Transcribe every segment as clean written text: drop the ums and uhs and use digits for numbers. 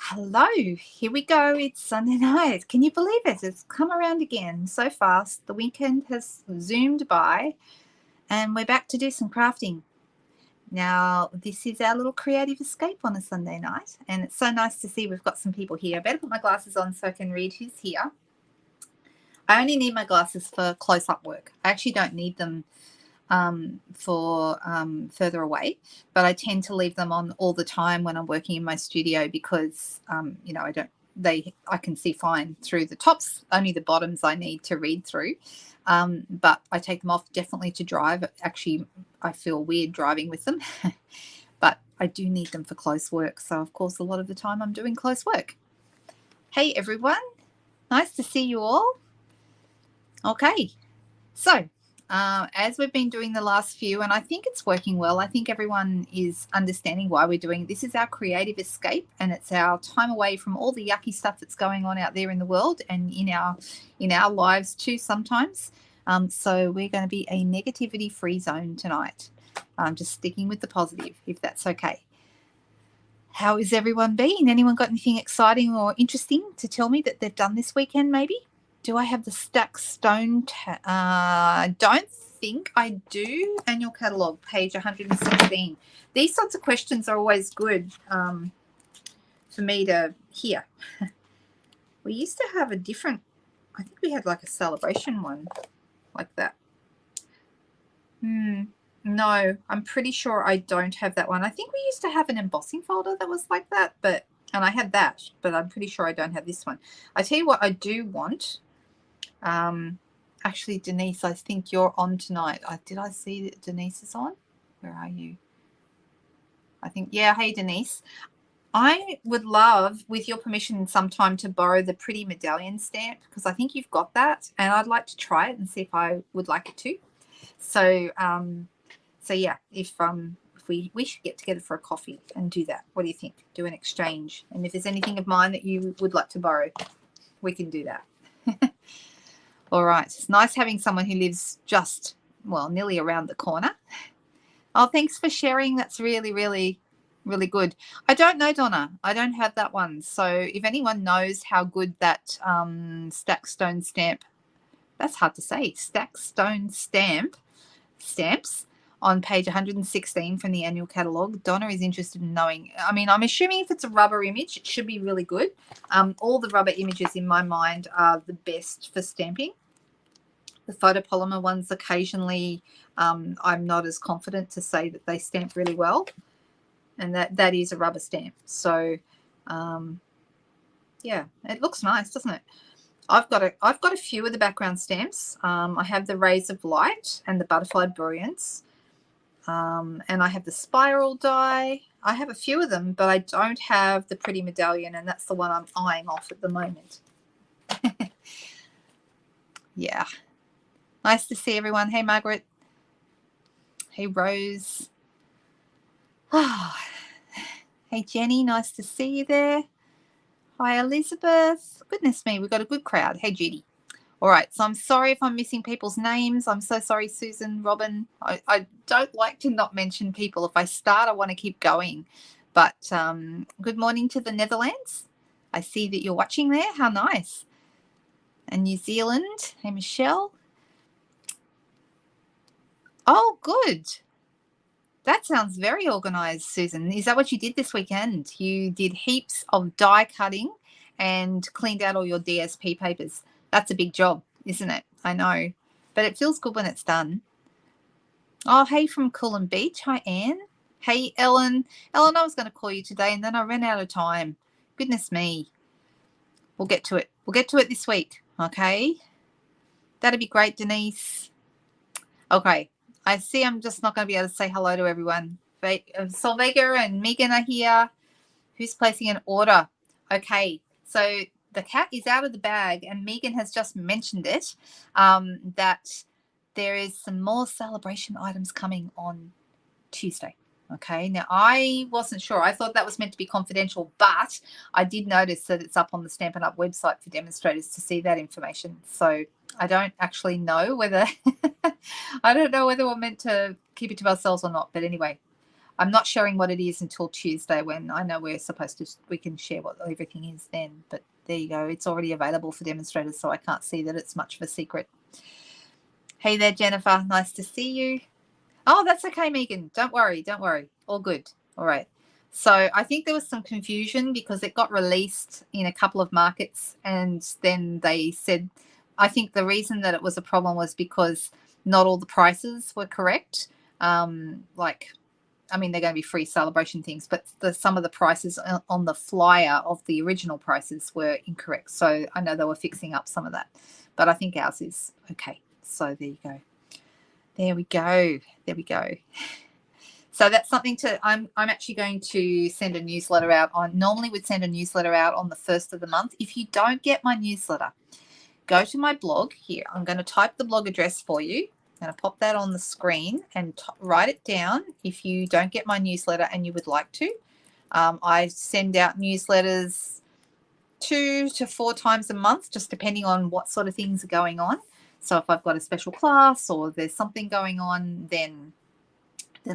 Hello, here we go. It's Sunday night. Can you believe it? It's come around again so fast. The weekend has zoomed by and we're back to do some crafting. Now, this is our little creative escape on a Sunday night, and it's so nice to see we've got some people here. I better put my glasses on so I can read who's here. I only need my glasses for close-up work. I actually don't need them for further away, but I tend to leave them on all the time when I'm working in my studio because I can see fine through the tops, only the bottoms I need to read through, but I take them off definitely to drive. Actually, I feel weird driving with them but I do need them for close work, so of course a lot of the time I'm doing close work. Hey everyone, nice to see you all. Okay, so as we've been doing the last few, and I think it's working well, I think everyone is understanding why we're doing it. This is our creative escape, and it's our time away from all the yucky stuff that's going on out there in the world and in our lives too sometimes. So we're going to be a negativity-free zone tonight. Just sticking with the positive, if that's okay. How is everyone been? Anyone got anything exciting or interesting to tell me that they've done this weekend maybe? Do I have the stack stone? I don't think I do. Annual catalogue, page 116. These sorts of questions are always good for me to hear. We used to have a different, I think we had like a celebration one like that. No, I'm pretty sure I don't have that one. I think we used to have an embossing folder that was like that, and I had that, but I'm pretty sure I don't have this one. I tell you what I do want. Actually, Denise, I think you're on tonight. Did I see that Denise is on? Where are you? I think, yeah. Hey, Denise. I would love, with your permission, sometime to borrow the pretty medallion stamp because I think you've got that, and I'd like to try it and see if I would like it too. So, yeah, if we should get together for a coffee and do that. What do you think? Do an exchange, and if there's anything of mine that you would like to borrow, we can do that. All right. It's nice having someone who lives just, well, nearly around the corner. Oh, thanks for sharing. That's really, really, really good. I don't know, Donna. I don't have that one. So if anyone knows how good that stack stone stamp, that's hard to say, stack stone stamps on page 116 from the annual catalogue, Donna is interested in knowing. I mean, I'm assuming if it's a rubber image, it should be really good. All the rubber images in my mind are the best for stamping. The photopolymer ones occasionally, I'm not as confident to say that they stamp really well, and that is a rubber stamp. So, yeah, it looks nice, doesn't it? I've got a few of the background stamps. I have the Rays of Light and the Butterfly Brilliance. And I have the spiral die. I have a few of them, but I don't have the pretty medallion, and that's the one I'm eyeing off at the moment. Yeah. Nice to see everyone. Hey, Margaret. Hey, Rose. Oh. Hey, Jenny. Nice to see you there. Hi, Elizabeth. Goodness me, we've got a good crowd. Hey, Judy. All right, so I'm sorry if I'm missing people's names. I'm so sorry, Susan, Robin. I don't like to not mention people. If I start, I want to keep going. But good morning to the Netherlands. I see that you're watching there. How nice. And New Zealand. Hey, Michelle. Oh, good. That sounds very organised, Susan. Is that what you did this weekend? You did heaps of die cutting and cleaned out all your DSP papers. That's a big job, isn't it? I know. But it feels good when it's done. Oh, hey from Coolum Beach. Hi, Anne. Hey, Ellen. Ellen, I was going to call you today, and then I ran out of time. Goodness me. We'll get to it. We'll get to it this week, okay? That'd be great, Denise. Okay. I see I'm just not going to be able to say hello to everyone. Solvega and Megan are here. Who's placing an order? Okay. So the cat is out of the bag, and Megan has just mentioned it, that there is some more celebration items coming on Tuesday. Okay, now I wasn't sure. I thought that was meant to be confidential, but I did notice that it's up on the Stampin'Up website for demonstrators to see that information. So I don't actually know whether I don't know whether we're meant to keep it to ourselves or not. But anyway, I'm not sharing what it is until Tuesday, when I know we can share what everything is then. But there you go. It's already available for demonstrators, so I can't see that it's much of a secret. Hey there, Jennifer. Nice to see you. Oh, that's okay, Megan. Don't worry. Don't worry. All good. All right. So I think there was some confusion because it got released in a couple of markets, and then they said, I think the reason that it was a problem was because not all the prices were correct. They're going to be free celebration things, but some of the prices on the flyer of the original prices were incorrect. So I know they were fixing up some of that, but I think ours is okay. So there you go. There we go. There we go. So that's something I'm actually going to send a newsletter out on. Normally we'd send a newsletter out on the 1st of the month. If you don't get my newsletter, go to my blog here. I'm going to type the blog address for you. I'm going to pop that on the screen and write it down if you don't get my newsletter and you would like to. I send out newsletters 2 to 4 times a month, just depending on what sort of things are going on. So if I've got a special class or there's something going on, then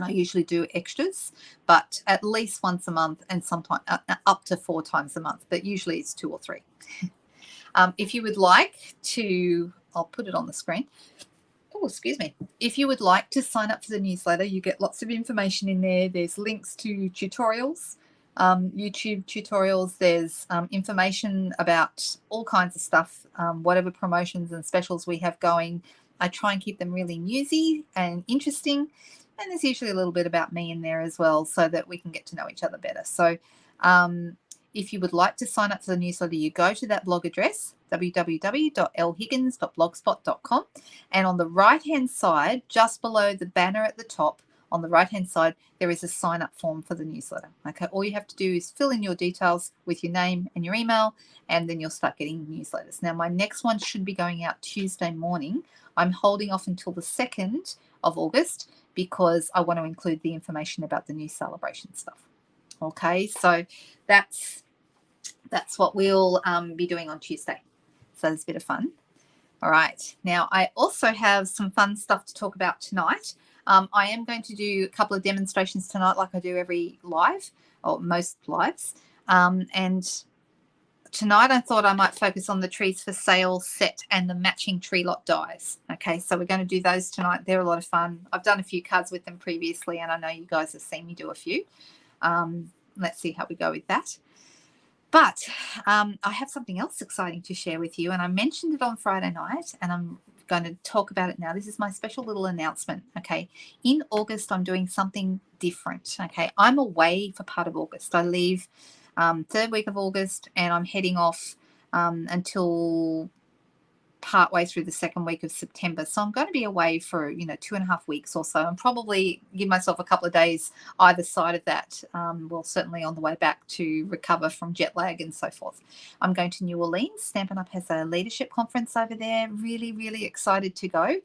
I usually do extras, but at least once a month, and sometimes up to 4 times a month, but usually it's 2 or 3. If you would like to, I'll put it on the screen. Oh, excuse me. If you would like to sign up for the newsletter, you get lots of information in there. There's links to tutorials, YouTube tutorials. There's information about all kinds of stuff, whatever promotions and specials we have going. I try and keep them really newsy and interesting. And there's usually a little bit about me in there as well, so that we can get to know each other better. So if you would like to sign up for the newsletter, you go to that blog address, www.lhiggins.blogspot.com. And on the right-hand side, just below the banner at the top, on the right-hand side, there is a sign-up form for the newsletter. Okay, all you have to do is fill in your details with your name and your email, and then you'll start getting newsletters. Now, my next one should be going out Tuesday morning. I'm holding off until the 2nd of August because I want to include the information about the new celebration stuff. Okay, so that's what we'll be doing on Tuesday. So it's a bit of fun. All right. Now, I also have some fun stuff to talk about tonight. I am going to do a couple of demonstrations tonight, like I do every live, or most lives. And tonight I thought I might focus on the trees for sale set and the matching tree lot dies. Okay, so we're going to do those tonight. They're a lot of fun. I've done a few cards with them previously, and I know you guys have seen me do a few. Let's see how we go with that. But I have something else exciting to share with you, and I mentioned it on Friday night, and I'm going to talk about it now. This is my special little announcement, okay? In August, I'm doing something different, okay? I'm away for part of August. I leave 3rd week of August, and I'm heading off until partway through the 2nd week of September. So I'm going to be away for 2.5 weeks or so, and probably give myself a couple of days either side of that. Well, certainly on the way back to recover from jet lag and so forth. I'm going to New Orleans. Stampin' Up has a leadership conference over there. Really, really excited to go.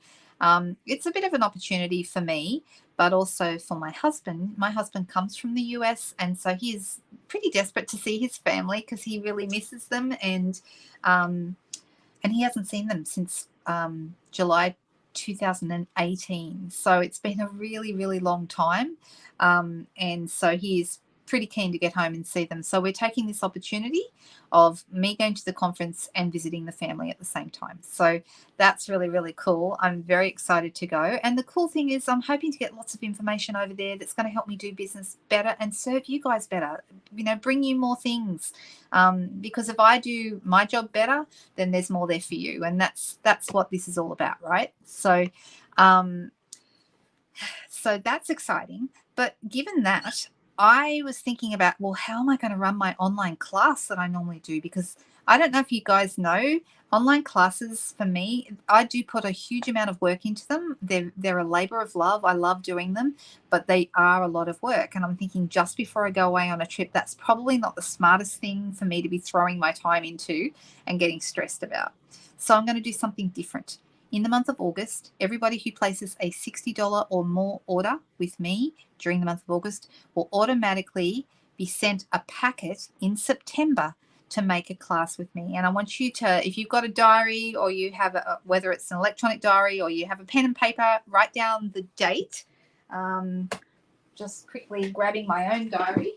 It's a bit of an opportunity for me, but also for my husband. My husband comes from the US, and so he's pretty desperate to see his family because he really misses them, and he hasn't seen them since July 2018. So it's been a really, really long time. And so he's pretty keen to get home and see them. So we're taking this opportunity of me going to the conference and visiting the family at the same time. So that's really, really cool. I'm very excited to go. And the cool thing is I'm hoping to get lots of information over there that's going to help me do business better and serve you guys better, bring you more things. Because if I do my job better, then there's more there for you. And that's what this is all about, right? So that's exciting. But given that, I was thinking about, well, how am I going to run my online class that I normally do? Because I don't know if you guys know, online classes for me, I do put a huge amount of work into them. They're a labor of love. I love doing them, but they are a lot of work. And I'm thinking just before I go away on a trip, that's probably not the smartest thing for me to be throwing my time into and getting stressed about. So I'm going to do something different. In the month of August, everybody who places a $60 or more order with me during the month of August will automatically be sent a packet in September to make a class with me. And I want you to, if you've got a diary or you have whether it's an electronic diary or you have a pen and paper, write down the date. just quickly grabbing my own diary.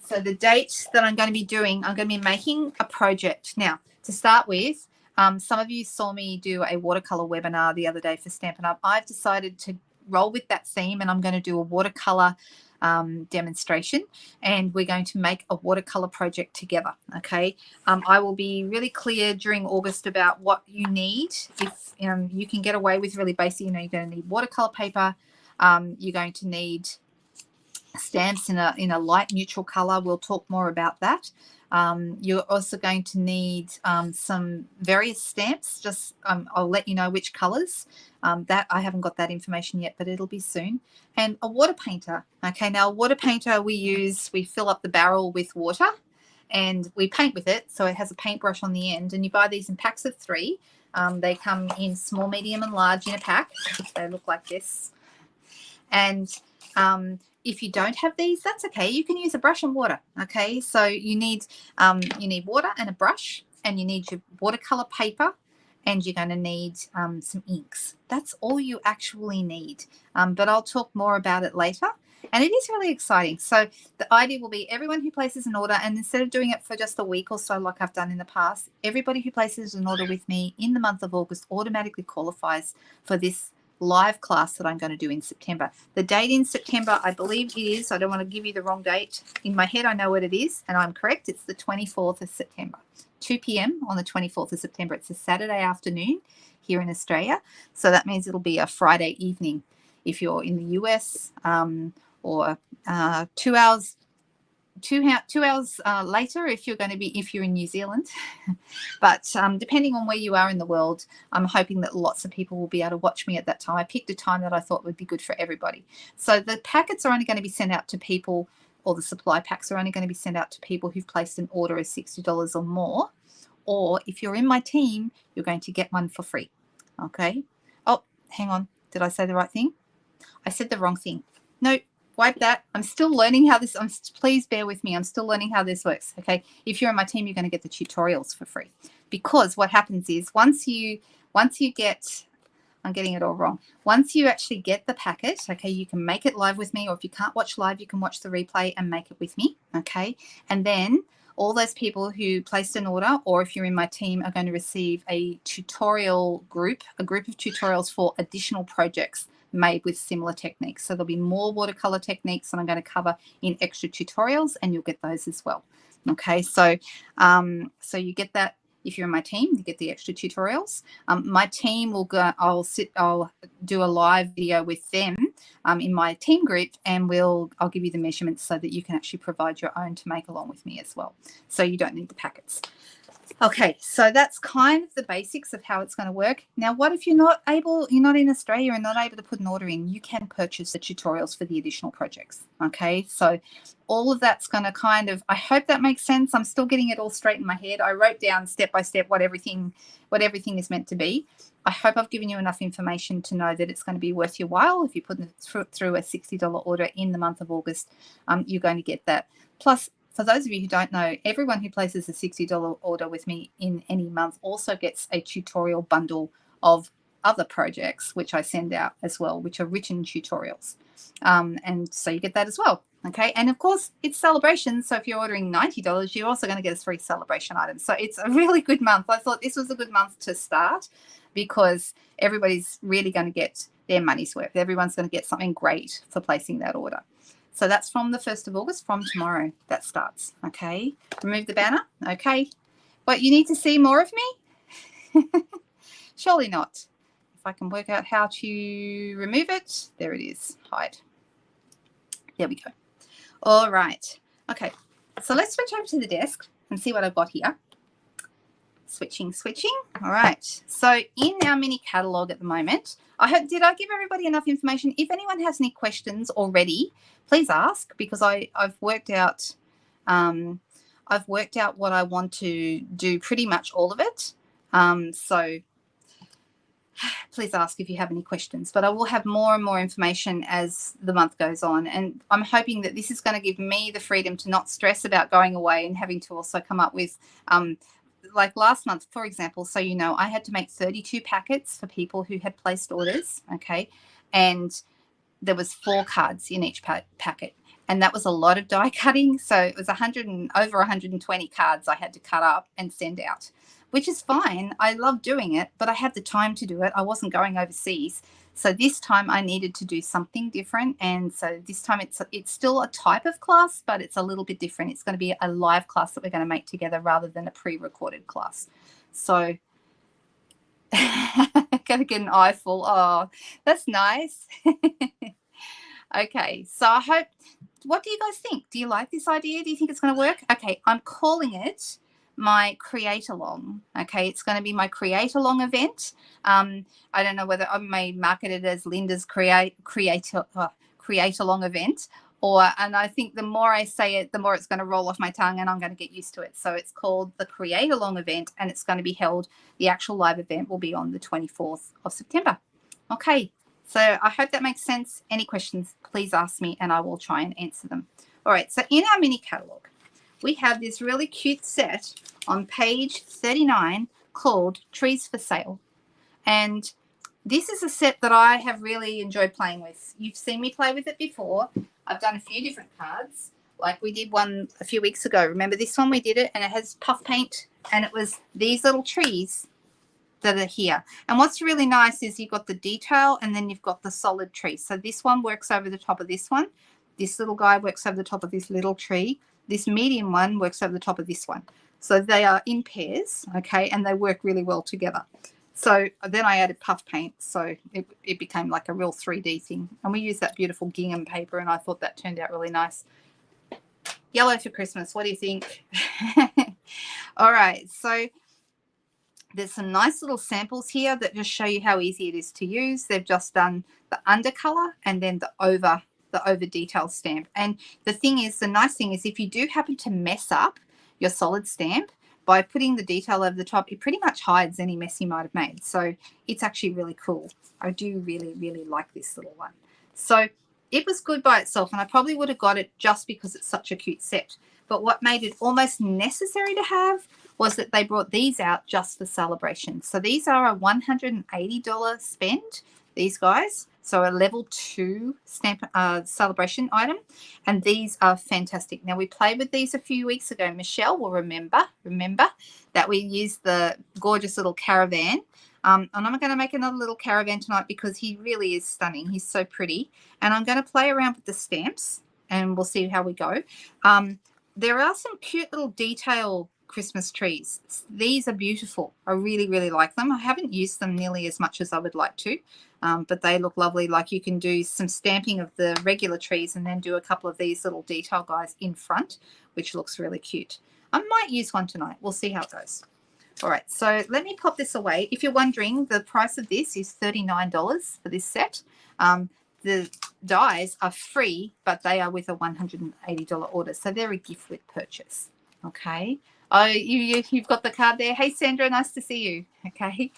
So the date that I'm going to be doing, I'm going to be making a project. Now, to start with, some of you saw me do a watercolor webinar the other day for Stampin' Up. I've decided to roll with that theme, and I'm going to do a watercolor demonstration, and we're going to make a watercolor project together. Okay. I will be really clear during August about what you need. If you can get away with really basic, you're going to need watercolor paper. You're going to need stamps in a light neutral color. We'll talk more about that. You're also going to need some various stamps. Just I'll let you know which colors. That I haven't got that information yet, but it'll be soon. And a water painter. Okay, now a water painter we fill up the barrel with water and we paint with it. So it has a paintbrush on the end, and you buy these in packs of 3. They come in small, medium, and large in a pack. They look like this. And if you don't have these, that's okay. You can use a brush and water. Okay, so you need water and a brush, and you need your watercolor paper, and you're going to need some inks. That's all you actually need. But I'll talk more about it later. And it is really exciting. So the idea will be everyone who places an order, and instead of doing it for just a week or so like I've done in the past, everybody who places an order with me in the month of August automatically qualifies for this live class that I'm going to do in September. The date in September, I believe it is, I don't want to give you the wrong date. In my head, I know what it is, and I'm correct. It's the 24th of September, 2 p.m. on the 24th of September. It's a Saturday afternoon here in Australia. So that means it'll be a Friday evening if you're in the US, or 2 hours later if you're in New Zealand. But depending on where you are in the world, I'm hoping that lots of people will be able to watch me at that time. I picked a time that I thought would be good for everybody. So the packets are only going to be sent out to people, or the supply packs are only going to be sent out to people who've placed an order of $60 or more. Or if you're in my team, you're going to get one for free. Okay. Oh, hang on. Did I say the right thing? I said the wrong thing. No. Wipe that. I'm still learning how this, please bear with me. I'm still learning how this works. Okay. If you're on my team, you're going to get the tutorials for free, because what happens is once you get, I'm getting it all wrong. Once you actually get the packet, okay, you can make it live with me, or if you can't watch live, you can watch the replay and make it with me. Okay. And then all those people who placed an order, or if you're in my team, are going to receive a tutorial group, a group of tutorials for additional projects made with similar techniques. So there'll be more watercolor techniques that I'm going to cover in extra tutorials, and you'll get those as well. Okay, so you get that. If you're in my team, you get the extra tutorials. My team will go, I'll do a live video with them in my team group, and I'll give you the measurements so that you can actually provide your own to make along with me as well. So you don't need the packets. Okay, so that's kind of the basics of how it's going to work. Now, what if you're not in Australia and not able to put an order in? You can purchase the tutorials for the additional projects. Okay, so all of that's going to kind of, I hope that makes sense. I'm still getting it all straight in my head. I wrote down step by step what everything is meant to be. I hope I've given you enough information to know that it's going to be worth your while. If you put it through a $60 order in the month of August, you're going to get that. Plus, for those of you who don't know, everyone who places a $60 order with me in any month also gets a tutorial bundle of other projects, which I send out as well, which are written tutorials. And so you get that as well. Okay. And of course, it's celebration. So if you're ordering $90, you're also going to get a free celebration item. So it's a really good month. I thought this was a good month to start, because everybody's really going to get their money's worth. Everyone's going to get something great for placing that order. So that's from the 1st of August, from tomorrow that starts. Okay. Remove the banner. Okay. But you need to see more of me? Surely not. If I can work out how to remove it. There it is. Hide. There we go. All right. Okay. So let's switch over to the desk and see what I've got here. Switching. All right. So in our mini catalog at the moment, did I give everybody enough information? If anyone has any questions already, please ask, because I've worked out what I want to do, pretty much all of it. So please ask if you have any questions, but I will have more and more information as the month goes on. And I'm hoping that this is going to give me the freedom to not stress about going away and having to also come up with, like last month, for example, so you know, I had to make 32 packets for people who had placed orders, okay? And there was 4 cards in each packet, and that was a lot of die cutting. So it was over 120 cards I had to cut up and send out, which is fine. I love doing it, but I had the time to do it. I wasn't going overseas. So this time I needed to do something different. And so this time it's still a type of class, but it's a little bit different. It's going to be a live class that we're going to make together rather than a pre-recorded class. So going to get an eyeful. Oh, that's nice. Okay, so I hope, what do you guys think? Do you like this idea? Do you think it's going to work? Okay, I'm calling it my Create Along. Okay, it's going to be my Create Along event. I don't know whether I may market it as Linda's Create Along event, and I think the more I say it, the more it's going to roll off my tongue and I'm going to get used to it. So it's called the Create Along event, and it's going to be held, the actual live event will be on the 24th of September. Okay, so I hope that makes sense. Any questions, please ask me and I will try and answer them. All right, so in our mini catalogue, we have this really cute set on page 39 called Trees for Sale. And this is a set that I have really enjoyed playing with. You've seen me play with it before. I've done a few different cards. Like we did one a few weeks ago. Remember this one? We did it and it has puff paint and it was these little trees that are here. And what's really nice is you've got the detail and then you've got the solid tree. So this one works over the top of this one. This little guy works over the top of this little tree. This medium one works over the top of this one. So they are in pairs, okay, and they work really well together. So then I added puff paint, so it became like a real 3D thing. And we used that beautiful gingham paper, and I thought that turned out really nice. Yellow for Christmas, what do you think? All right, so there's some nice little samples here that just show you how easy it is to use. They've just done the undercolor and then the over detail stamp. And the thing is, the nice thing is if you do happen to mess up your solid stamp, by putting the detail over the top, it pretty much hides any mess you might have made. So it's actually really cool. I do really, really like this little one. So it was good by itself, and I probably would have got it just because it's such a cute set. But what made it almost necessary to have was that they brought these out just for celebration. So these are a $180 spend, these guys. So a level 2 stamp celebration item. And these are fantastic. Now, we played with these a few weeks ago. Michelle will remember that we used the gorgeous little caravan. And I'm going to make another little caravan tonight because he really is stunning. He's so pretty. And I'm going to play around with the stamps and we'll see how we go. There are some cute little detail Christmas trees. These are beautiful. I really, really like them. I haven't used them nearly as much as I would like to, but they look lovely. Like you can do some stamping of the regular trees and then do a couple of these little detail guys in front, which looks really cute. I might use one tonight. We'll see how it goes. All right, so let me pop this away. If you're wondering, the price of this is $39 for this set. The dies are free, but they are with a $180 order, so they're a gift with purchase. Okay. Oh, you've got the card there. Hey, Sandra, nice to see you. Okay.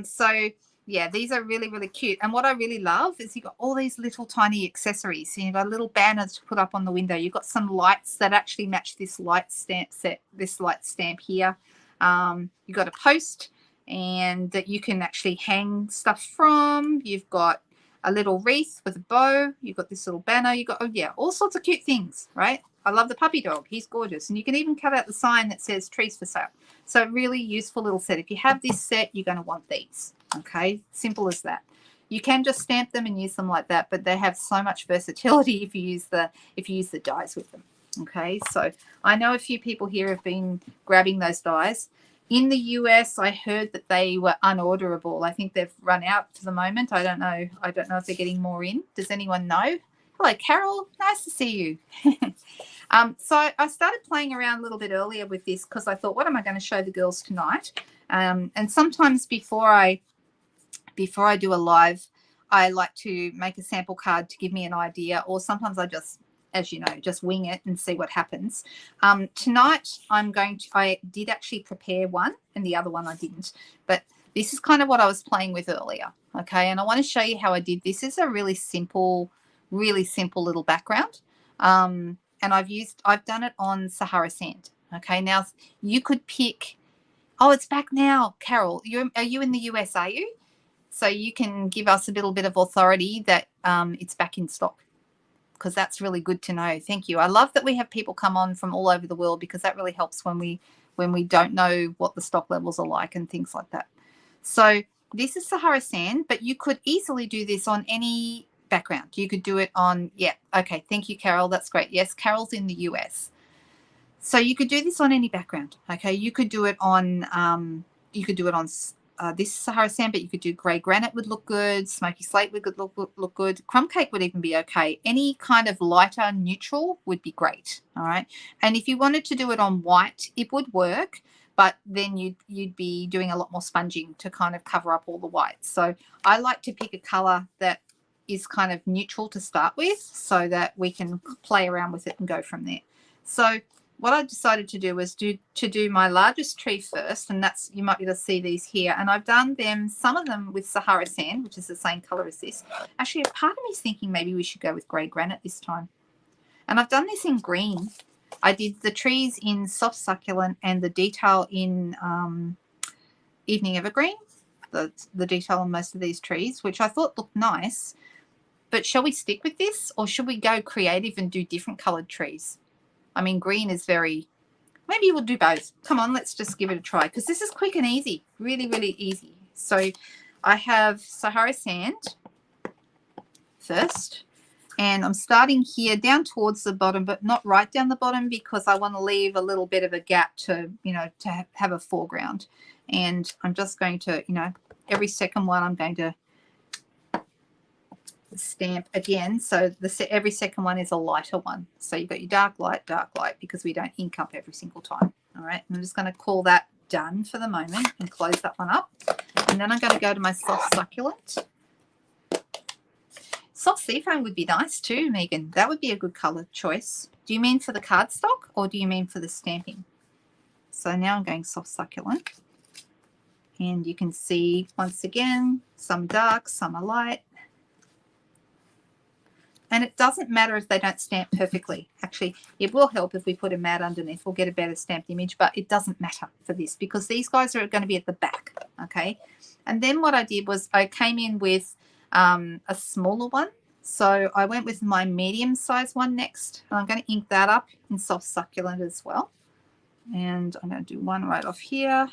So yeah, these are really, really cute. And what I really love is you've got all these little tiny accessories. So you've got little banners to put up on the window. You've got some lights that actually match this light stamp set, this light stamp here. You've got a post and that you can actually hang stuff from. You've got a little wreath with a bow. You've got this little banner. You've got, oh yeah, all sorts of cute things, right? I love the puppy dog. He's gorgeous. And you can even cut out the sign that says trees for sale. So really useful little set. If you have this set, you're going to want these. Okay, simple as that. You can just stamp them and use them like that, but they have so much versatility if you use the dies with them. Okay, so I know a few people here have been grabbing those dies. In the US, I heard that they were unorderable. I think they've run out for the moment. I don't know if they're getting more in. Does anyone know? Hello, Carol. Nice to see you. So I started playing around a little bit earlier with this because I thought, what am I going to show the girls tonight? And sometimes before I do a live, I like to make a sample card to give me an idea, or sometimes I just, as you know, just wing it and see what happens. Tonight I did actually prepare one and the other one I didn't, but this is kind of what I was playing with earlier. Okay. And I want to show you how I did this. This is a really simple little background. And I've done it on Sahara sand. Okay. Now you could pick, oh, it's back now. Carol, are you in the US, are you? so you can give us a little bit of authority that it's back in stock, because that's really good to know. Thank you. I love that we have people come on from all over the world, because that really helps when we don't know what the stock levels are like and things like that. So this is Sahara sand, but you could easily do this on any background. You could do it on, yeah, okay, thank you, Carol. That's great. Yes, Carol's in the US. So you could do this on any background, okay? You could do it on this Sahara sand, but you could do grey granite would look good, smoky slate would look good, crumb cake would even be okay. Any kind of lighter neutral would be great, all right? And if you wanted to do it on white, it would work, but then you'd be doing a lot more sponging to kind of cover up all the whites. So I like to pick a colour that is kind of neutral to start with, so that we can play around with it and go from there. So what I decided to do was to do my largest tree first, and that's, you might be able to see these here, and I've done them, some of them with Sahara sand, which is the same color as this. Actually, a part of me is thinking maybe we should go with grey granite this time. And I've done this in green. I did the trees in soft succulent and the detail in evening evergreen, the detail on most of these trees, which I thought looked nice. But shall we stick with this, or should we go creative and do different colored trees? I mean, green is very, maybe we'll do both. Come on, let's just give it a try, because this is quick and easy, really, really easy. So I have Sahara sand first, and I'm starting here down towards the bottom, but not right down the bottom, because I want to leave a little bit of a gap to, you know, to have a foreground. And I'm just going to, you know, every second one I'm going to stamp again, so every second one is a lighter one. So you've got your dark light, because we don't ink up every single time. All right, I'm just going to call that done for the moment and close that one up. And then I'm going to go to my soft succulent. Soft seafoam would be nice too, Megan. That would be a good color choice. Do you mean for the cardstock, or do you mean for the stamping? So now I'm going soft succulent, and you can see once again some dark, some are light. And it doesn't matter if they don't stamp perfectly. Actually, it will help if we put a mat underneath. We'll get a better stamped image, but it doesn't matter for this, because these guys are going to be at the back, okay? And then what I did was I came in with a smaller one. So I went with my medium size one next. And I'm going to ink that up in soft succulent as well. And I'm going to do one right off here.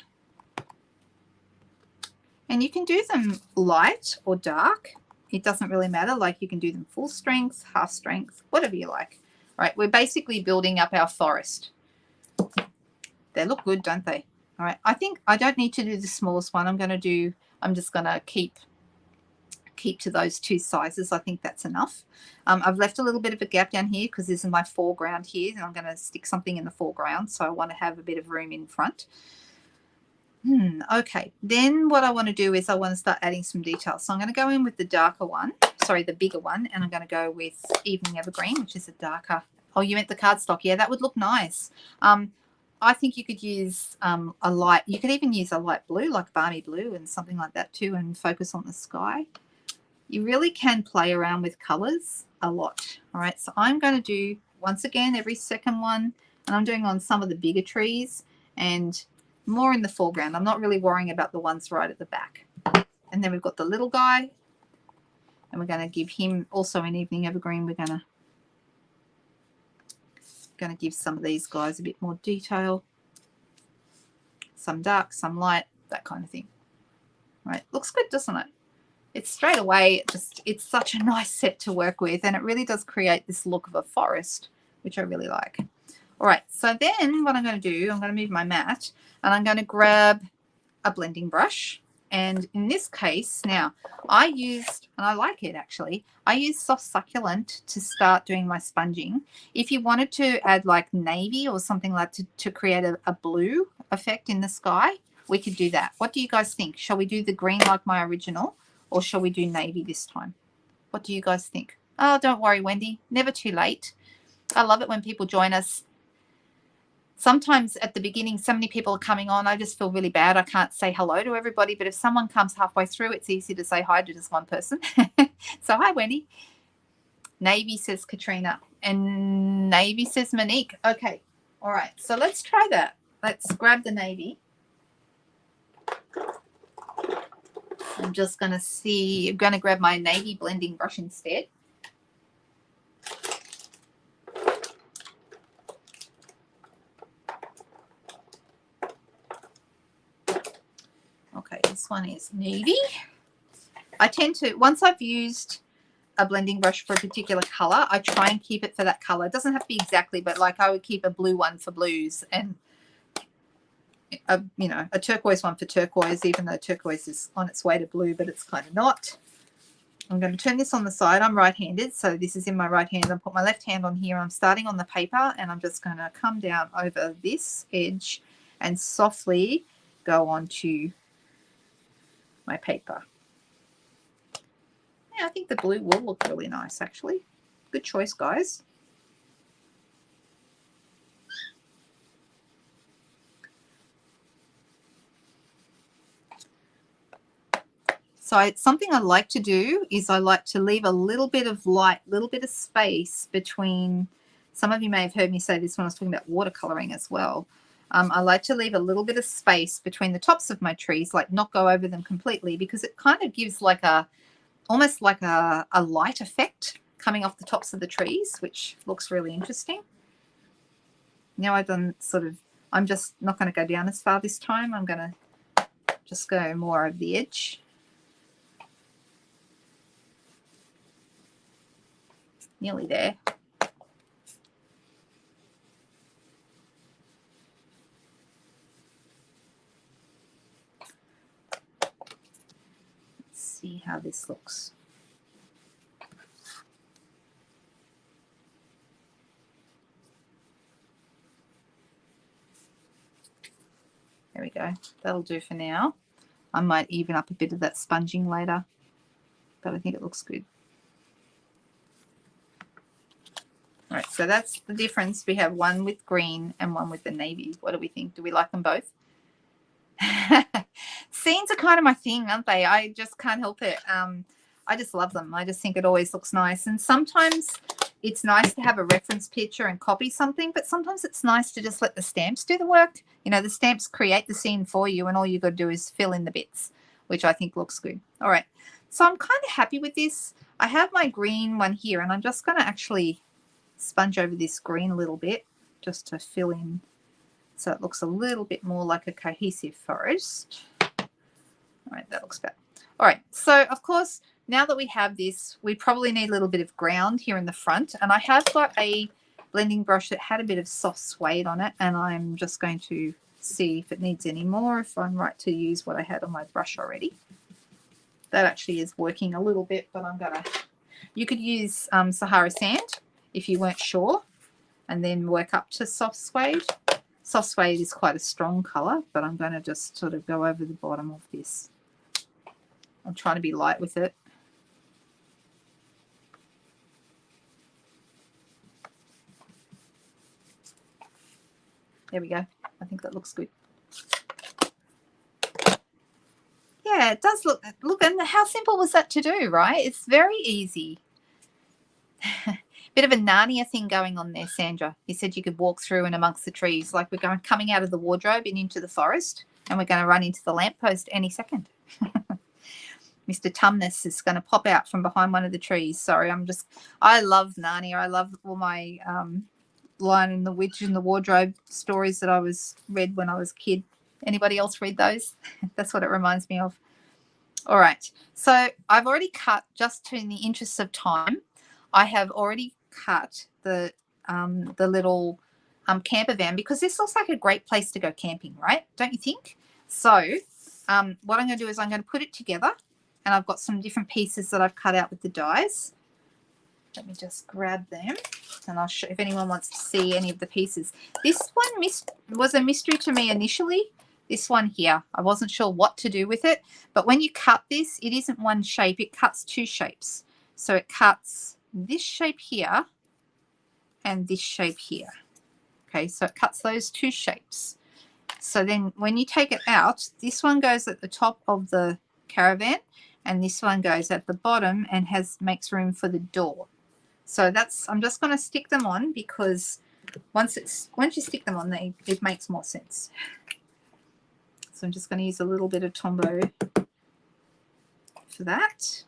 And you can do them light or dark. It doesn't really matter. Like, you can do them full strength, half strength, whatever you like. All right, we're basically building up our forest. They look good, don't they? All right, I think I don't need to do the smallest one. I'm just going to keep to those two sizes. I think that's enough. I've left a little bit of a gap down here because this is my foreground here, and I'm going to stick something in the foreground, so I want to have a bit of room in front. Okay, then what I want to do is I want to start adding some details. So I'm going to go in with the darker one, sorry, the bigger one, and I'm going to go with Evening Evergreen, which is a darker. Oh, you meant the cardstock. Yeah, that would look nice. I think you could use a light, you could even use a light blue, like balmy blue and something like that too, and focus on the sky. You really can play around with colors a lot. All right, so I'm going to do, once again, every second one, and I'm doing on some of the bigger trees and more in the foreground. I'm not really worrying about the ones right at the back. And then we've got the little guy, and we're going to give him also an Evening Evergreen. We're going to give some of these guys a bit more detail. Some dark, some light, that kind of thing. All right, looks good, doesn't it? It's straight away, it's such a nice set to work with, and it really does create this look of a forest, which I really like. All right, so then what I'm going to do, I'm going to move my mat, and I'm going to grab a blending brush. And in this case, now I used, and I like it actually, I used soft succulent to start doing my sponging. If you wanted to add like navy or something like to create a blue effect in the sky, we could do that. What do you guys think? Shall we do the green like my original, or shall we do navy this time? What do you guys think? Oh, don't worry, Wendy, never too late. I love it when people join us. Sometimes at the beginning, so many people are coming on, I just feel really bad. I can't say hello to everybody, but if someone comes halfway through, it's easy to say hi to just one person. So hi, Wendy. Navy, says Katrina, and navy, says Monique. Okay, all right, so let's try that. Let's grab the navy. I'm just going to grab my navy blending brush instead. Okay, this one is navy. I tend to, once I've used a blending brush for a particular color, I try and keep it for that color. It doesn't have to be exactly, but like I would keep a blue one for blues and a turquoise one for turquoise, even though turquoise is on its way to blue, but it's kind of not. I'm going to turn this on the side. I'm right-handed, so this is in my right hand. I'll put my left hand on here. I'm starting on the paper, and I'm just going to come down over this edge and softly go onto my paper. Yeah, I think the blue will look really nice, actually. Good choice, guys. So something I like to do is I like to leave a little bit of light, little bit of space between, some of you may have heard me say this when I was talking about watercoloring as well. I like to leave a little bit of space between the tops of my trees, like not go over them completely, because it kind of gives like almost like a light effect coming off the tops of the trees, which looks really interesting. Now I've done I'm just not going to go down as far this time. I'm going to just go more over the edge. Nearly there. Let's see how this looks. There we go. That'll do for now. I might even up a bit of that sponging later, but I think it looks good. All right, so that's the difference. We have one with green and one with the navy. What do we think? Do we like them both? Scenes are kind of my thing, aren't they? I just can't help it. I just love them. I just think it always looks nice. And sometimes it's nice to have a reference picture and copy something, but sometimes it's nice to just let the stamps do the work. You know, the stamps create the scene for you, and all you got to do is fill in the bits, which I think looks good. All right, so I'm kind of happy with this. I have my green one here, and I'm just going to actually sponge over this green a little bit just to fill in so it looks a little bit more like a cohesive forest. All right, that looks better. All right, so of course, now that we have this, we probably need a little bit of ground here in the front, and I have got a blending brush that had a bit of soft suede on it, and I'm just going to see if it needs any more, if I'm right to use what I had on my brush already. That actually is working a little bit, but I'm gonna, you could use Sahara sand if you weren't sure, and then work up to soft suede. Soft suede is quite a strong color, but I'm going to just sort of go over the bottom of this. I'm trying to be light with it. There we go. I think that looks good. Yeah, it does look, and how simple was that to do, right? It's very easy. Bit of a Narnia thing going on there, Sandra. You said you could walk through and amongst the trees, like we're coming out of the wardrobe and into the forest, and we're going to run into the lamppost any second. Mr. Tumnus is going to pop out from behind one of the trees. Sorry, I love Narnia. I love all my Lion and the Witch and the Wardrobe stories that I read when I was a kid. Anybody else read those? That's what it reminds me of. All right, so I've already cut, just in the interest of time, I have already cut the little camper van, because this looks like a great place to go camping, right? Don't you think? So what I'm going to do is I'm going to put it together, and I've got some different pieces that I've cut out with the dies. Let me just grab them, and I'll show if anyone wants to see any of the pieces. This one was a mystery to me initially. This one here, I wasn't sure what to do with it, but when you cut this, it isn't one shape, it cuts two shapes. So it cuts this shape here and this shape here. Okay, so it cuts those two shapes. So then when you take it out, this one goes at the top of the caravan, and this one goes at the bottom and makes room for the door. So I'm just going to stick them on, because once you stick them on, it makes more sense. So I'm just going to use a little bit of Tombow for that.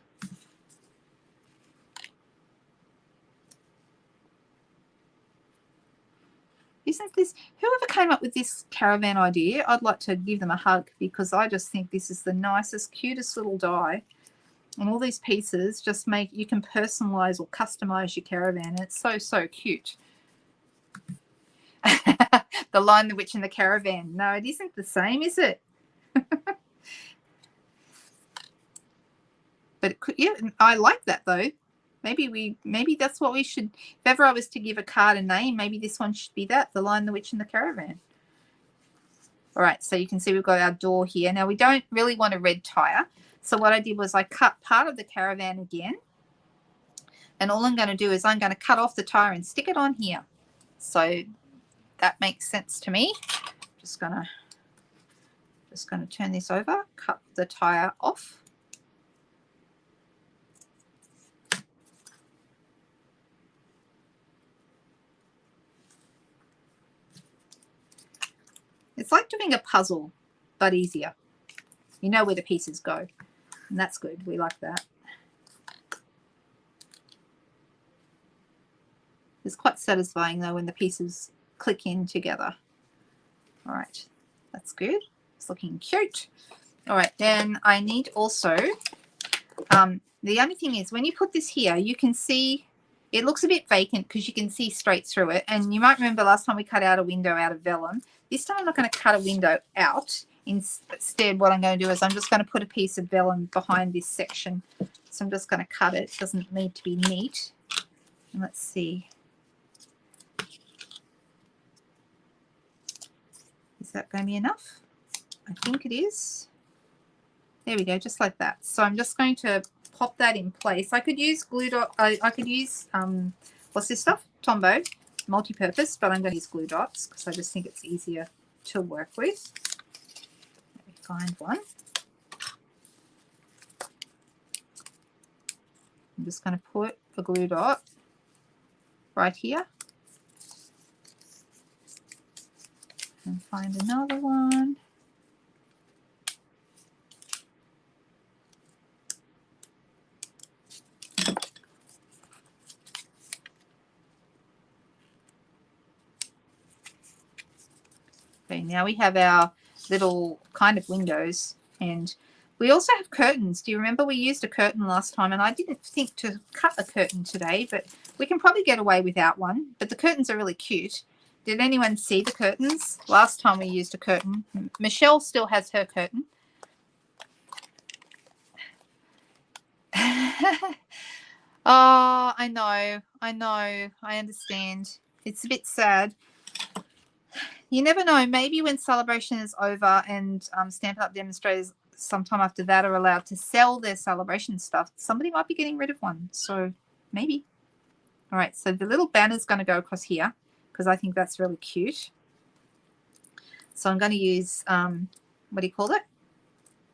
Isn't this, whoever came up with this caravan idea, I'd like to give them a hug, because I just think this is the nicest, cutest little die. And all these pieces just make, you can personalize or customize your caravan. And it's so, so cute. The Lion, the Witch, and the Caravan. No, it isn't the same, is it? But it could, yeah, I like that though. Maybe that's what we should, if ever I was to give a card a name, maybe this one should be that, The Lion, the Witch, and the Caravan. All right, so you can see we've got our door here. Now we don't really want a red tire. So what I did was I cut part of the caravan again. And all I'm going to do is I'm going to cut off the tire and stick it on here. So that makes sense to me. Just going to turn this over, cut the tire off. It's like doing a puzzle, but easier. You know where the pieces go, and that's good. We like that. It's quite satisfying, though, when the pieces click in together. All right, that's good. It's looking cute. All right, then I need also, the only thing is when you put this here, you can see it looks a bit vacant because you can see straight through it. And you might remember last time we cut out a window out of vellum. This time I'm not going to cut a window out. Instead, what I'm going to do is I'm just going to put a piece of vellum behind this section. So I'm just going to cut it. It doesn't need to be neat. And let's see. Is that going to be enough? I think it is. There we go, just like that. So I'm just going to pop that in place. I could use glue dot. I could use what's this stuff? Tombow, multi-purpose, but I'm going to use glue dots because I just think it's easier to work with. Let me find one. I'm just going to put a glue dot right here and find another one. Okay, now we have our little kind of windows, and we also have curtains. Do you remember we used a curtain last time, and I didn't think to cut a curtain today, but we can probably get away without one. But the curtains are really cute. Did anyone see the curtains? Last time we used a curtain. Michelle still has her curtain. Oh, I know. I understand. It's a bit sad. You never know. Maybe when celebration is over and Stampin' Up! Demonstrators sometime after that are allowed to sell their celebration stuff, somebody might be getting rid of one. So maybe. All right. So the little banner is going to go across here because I think that's really cute. So I'm going to use, what do you call it?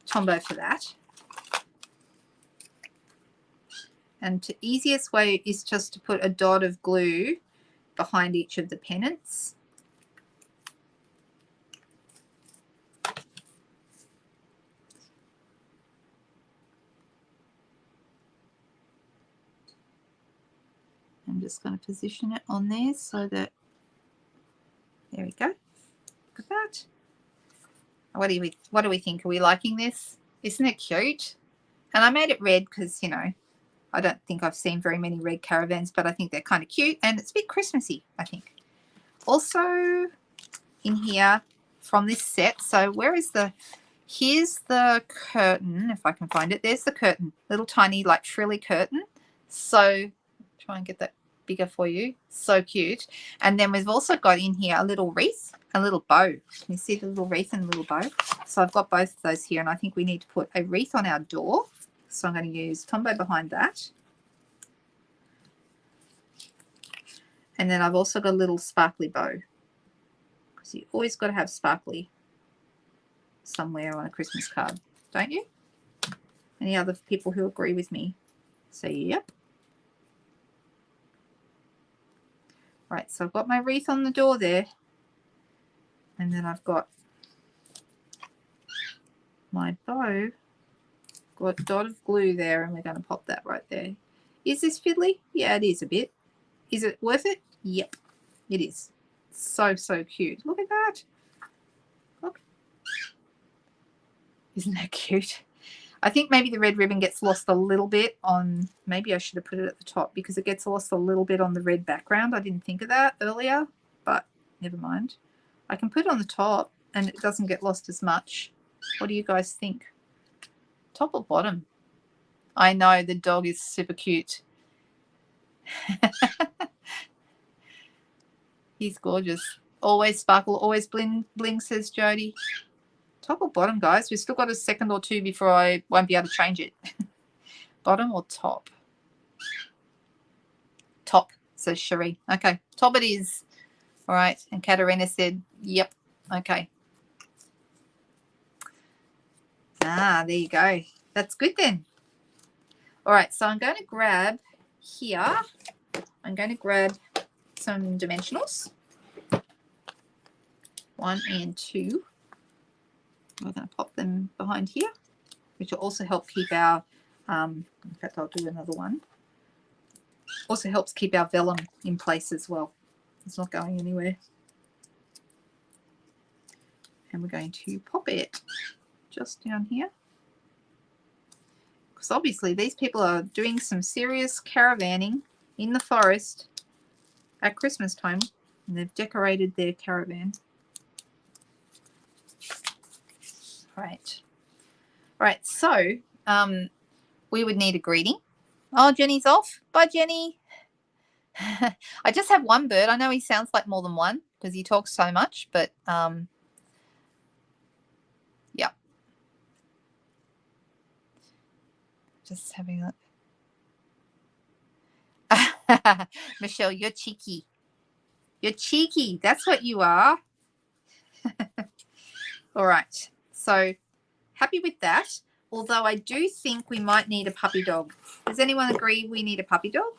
Tombow for that. And the easiest way is just to put a dot of glue behind each of the pennants. I'm just going to position it on there so that, there we go. Look at that. What do we think? Are we liking this? Isn't it cute? And I made it red because, you know, I don't think I've seen very many red caravans, but I think they're kind of cute and it's a bit Christmassy, I think. Also in here from this set, so here's the curtain, if I can find it. There's the curtain, little tiny like frilly curtain. So try and get that bigger for you. So cute. And then we've also got in here a little wreath, a little bow. Can you see the little wreath and the little bow? So I've got both of those here, and I think we need to put a wreath on our door. So I'm going to use Tombow behind that. And then I've also got a little sparkly bow, because you always got to have sparkly somewhere on a Christmas card, don't you? Any other people who agree with me? Say yep. Right, so I've got my wreath on the door there, and then I've got my bow got a dot of glue there, and we're going to pop that right there. Is this fiddly? Yeah, it is a bit. Is it worth it? Yep, it is. So, so cute. Look at that. Look. Isn't that cute? I think maybe the red ribbon gets lost a little bit on, maybe I should have put it at the top because it gets lost a little bit on the red background. I didn't think of that earlier, but never mind. I can put it on the top and it doesn't get lost as much. What do you guys think? Top or bottom? I know, the dog is super cute. He's gorgeous. Always sparkle, always bling, bling, says Jody. Top or bottom, guys? We've still got a second or two before I won't be able to change it. Bottom or top? Top, says Cherie. Okay, top it is. All right, and Katarina said, yep. Okay. Ah, there you go. That's good then. All right, so I'm going to grab here, I'm going to grab some dimensionals. 1 and 2. We're going to pop them behind here, which will also help keep our, in fact, I'll do another one. Also helps keep our vellum in place as well. It's not going anywhere. And we're going to pop it just down here. Because obviously these people are doing some serious caravanning in the forest at Christmas time. And they've decorated their caravan. Right. Right, so we would need a greeting. Oh, Jenny's off. Bye, Jenny. I just have one bird. I know he sounds like more than one because he talks so much, but yeah. Just having a Michelle, you're cheeky. You're cheeky. That's what you are. All right. So happy with that. Although I do think we might need a puppy dog. Does anyone agree we need a puppy dog?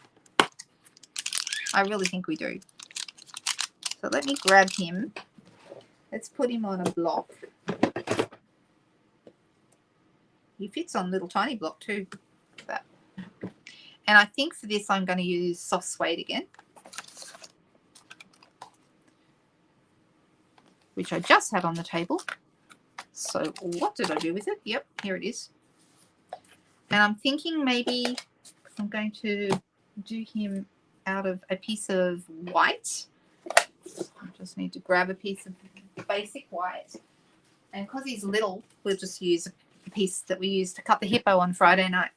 I really think we do. So let me grab him. Let's put him on a block. He fits on a little tiny block too. That. And I think for this I'm going to use soft suede again, which I just had on the table. So what did I do with it? Yep, here it is. And I'm thinking maybe I'm going to do him out of a piece of white. I just need to grab a piece of basic white. And because he's little, we'll just use a piece that we used to cut the hippo on Friday night.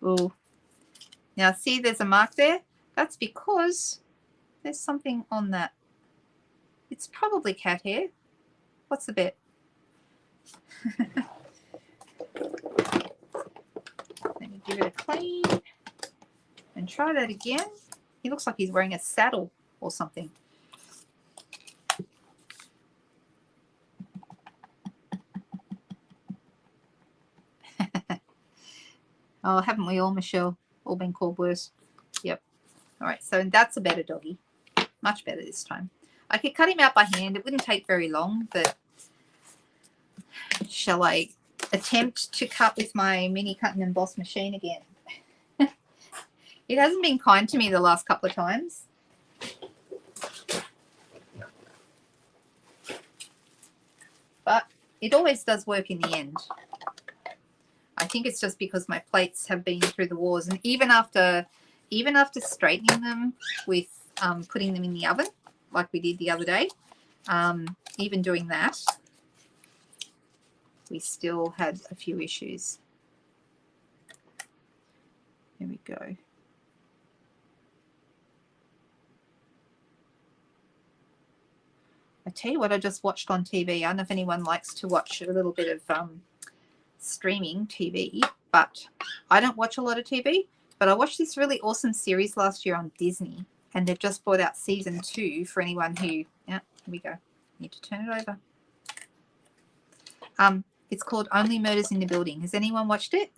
Oh, now see there's a mark there? That's because there's something on that. It's probably cat hair. What's the bet? Let me give it a clean and try that again. He looks like he's wearing a saddle or something. Oh, haven't we all, Michelle? All been called worse. Yep. All right, so that's a better doggy. Much better this time. I could cut him out by hand. It wouldn't take very long, but shall I attempt to cut with my mini cut and emboss machine again? It hasn't been kind to me the last couple of times. But it always does work in the end. I think it's just because my plates have been through the wars, and even after straightening them with putting them in the oven like we did the other day, even doing that, we still had a few issues. Here we go. I tell you what I just watched on TV. I don't know if anyone likes to watch a little bit of streaming TV, but I don't watch a lot of TV. But I watched this really awesome series last year on Disney, and they've just brought out season 2 for anyone who, yeah, here we go. Need to turn it over. It's called Only Murders in the Building. Has anyone watched it?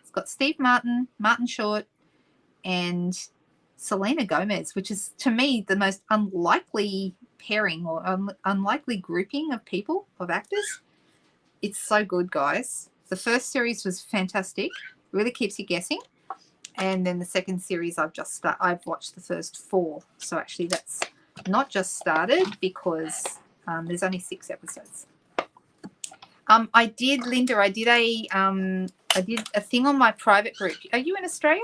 It's got Steve Martin, Martin Short, and Selena Gomez, which is, to me, the most unlikely pairing or unlikely grouping of people, of actors. It's so good, guys. The first series was fantastic. Really keeps you guessing. And then the second series, I've watched the first 4. So actually that's not just started because there's only 6 episodes. I did a thing on my private group. Are you in Australia?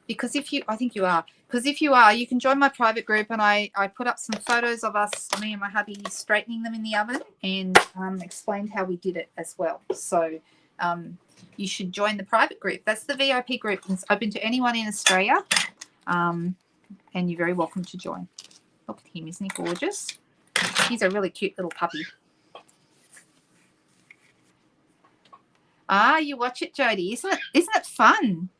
Because I think you are. Because if you are, you can join my private group, and I put up some photos of us, me and my hubby, straightening them in the oven, and explained how we did it as well. So you should join the private group. That's the VIP group. It's open to anyone in Australia, and you're very welcome to join. Look at him. Isn't he gorgeous? He's a really cute little puppy. Ah, you watch it, Jodie. Isn't it fun?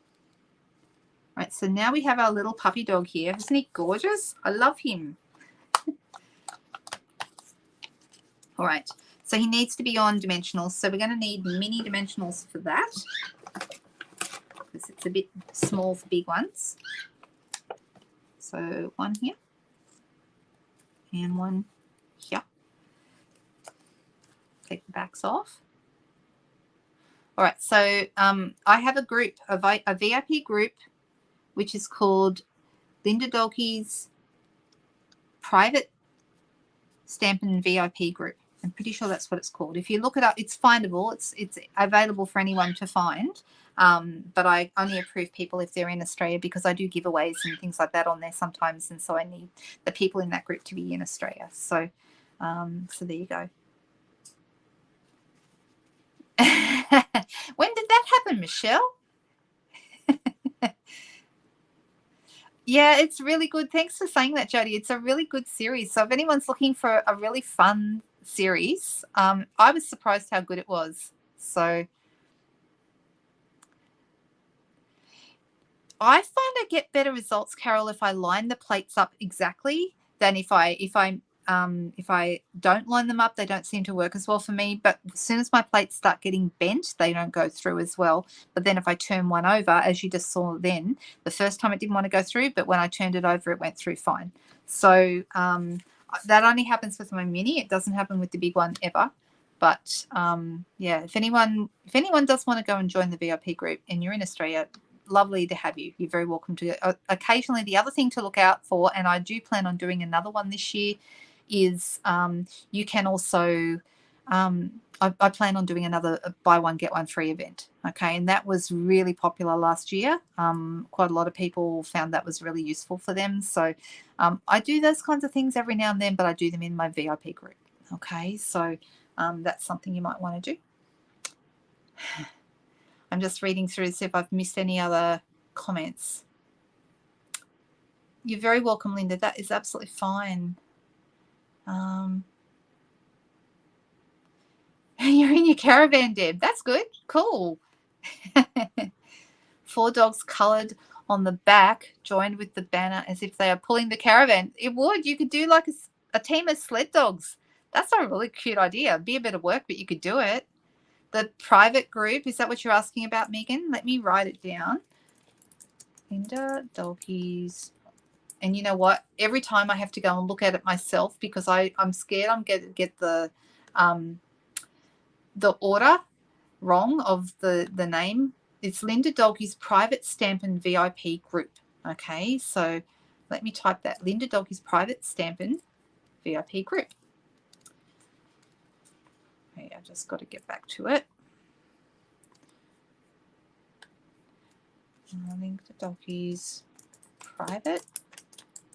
Right, so now we have our little puppy dog here. Isn't he gorgeous? I love him. All right, so he needs to be on dimensionals. So we're going to need mini dimensionals for that because it's a bit small for big ones. So one here and one here. Take the backs off. All right, so I have a group, a VIP group, which is called Linda Dolke's Private Stampin' VIP Group. I'm pretty sure that's what it's called. If you look it up, it's findable. It's available for anyone to find. But I only approve people if they're in Australia because I do giveaways and things like that on there sometimes, and so I need the people in that group to be in Australia. So, so there you go. When did that happen, Michelle? Yeah, it's really good. Thanks for saying that, Jodie. It's a really good series. So if anyone's looking for a really fun series, I was surprised how good it was. So I find I get better results, Carol, if I line the plates up exactly than if I don't line them up. They don't seem to work as well for me. But as soon as my plates start getting bent, they don't go through as well. But then if I turn one over, as you just saw then, the first time it didn't want to go through, but when I turned it over, it went through fine. So that only happens with my mini. It doesn't happen with the big one ever. But yeah, if anyone does want to go and join the VIP group and you're in Australia, lovely to have you. You're very welcome to. Occasionally, the other thing to look out for, and I do plan on doing another one this year, is you can also I plan on doing another buy one get one free event. Okay, and that was really popular last year. Quite a lot of people found that was really useful for them. So I do those kinds of things every now and then, but I do them in my VIP group. Okay, so that's something you might want to do. I'm just reading through to see if I've missed any other comments. You're very welcome, Linda. That is absolutely fine. You're in your caravan, Deb. That's good. Cool. 4 dogs coloured on the back, joined with the banner as if they are pulling the caravan. It would. You could do like a team of sled dogs. That's a really cute idea. It'd be a bit of work, but you could do it. The private group, is that what you're asking about, Megan? Let me write it down. Linda Dolke's. And you know what? Every time I have to go and look at it myself because I'm scared I'm going to get the order wrong of the name. It's Linda Dolke's Private Stampin' VIP Group. Okay, so let me type that. Linda Dolke's Private Stampin' VIP Group. Okay, I just got to get back to it. Linda Dolke's Private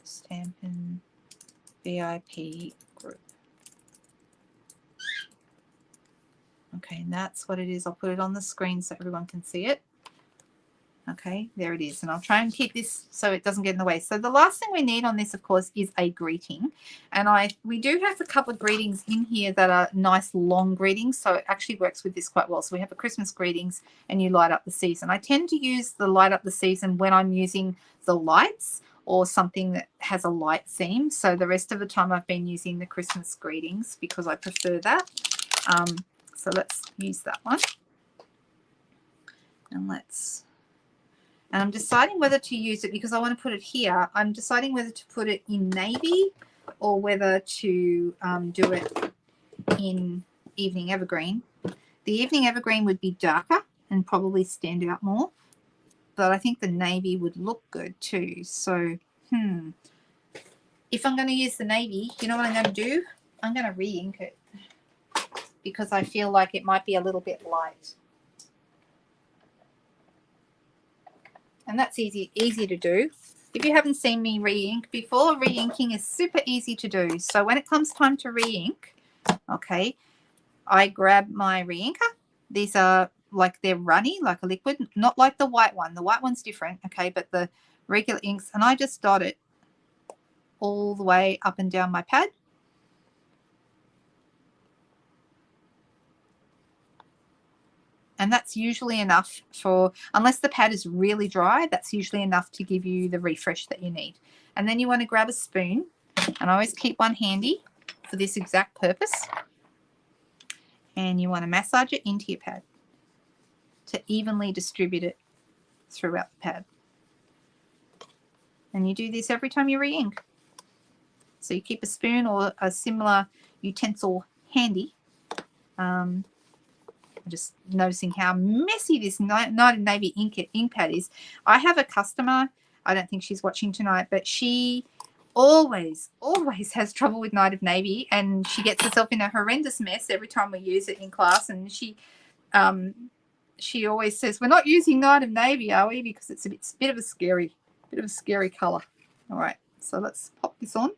Stampin' VIP Group. Okay, and that's what it is. I'll put it on the screen so everyone can see it. Okay, there it is. And I'll try and keep this so it doesn't get in the way. So the last thing we need on this, of course, is a greeting. And we do have a couple of greetings in here that are nice long greetings. So it actually works with this quite well. So we have a Christmas greetings and you light up the season. I tend to use the light up the season when I'm using the lights or something that has a light theme. So the rest of the time I've been using the Christmas greetings because I prefer that. So let's use that one. And I'm deciding whether to use it because I want to put it here. I'm deciding whether to put it in navy or whether to do it in Evening Evergreen. The Evening Evergreen would be darker and probably stand out more, but I think the navy would look good too. So, if I'm going to use the navy, you know what I'm going to do? I'm going to re-ink it because I feel like it might be a little bit light. And that's easy to do. If you haven't seen me re-ink before, re-inking is super easy to do. So when it comes time to re-ink, okay, I grab my re-inker. These are like they're runny, like a liquid, not like the white one. The white one's different, okay, but the regular inks, and I just dot it all the way up and down my pad. And that's usually enough for, unless the pad is really dry, that's usually enough to give you the refresh that you need. And then you want to grab a spoon, and I always keep one handy for this exact purpose. And you want to massage it into your pad to evenly distribute it throughout the pad. And you do this every time you re-ink. So you keep a spoon or a similar utensil handy. I'm just noticing how messy this Night and Navy ink pad is. I have a customer, I don't think she's watching tonight, but she always has trouble with Night of Navy, and she gets herself in a horrendous mess every time we use it in class. And she always says, we're not using Night of Navy, are we? Because it's a bit of a scary color. All right, so let's pop this on.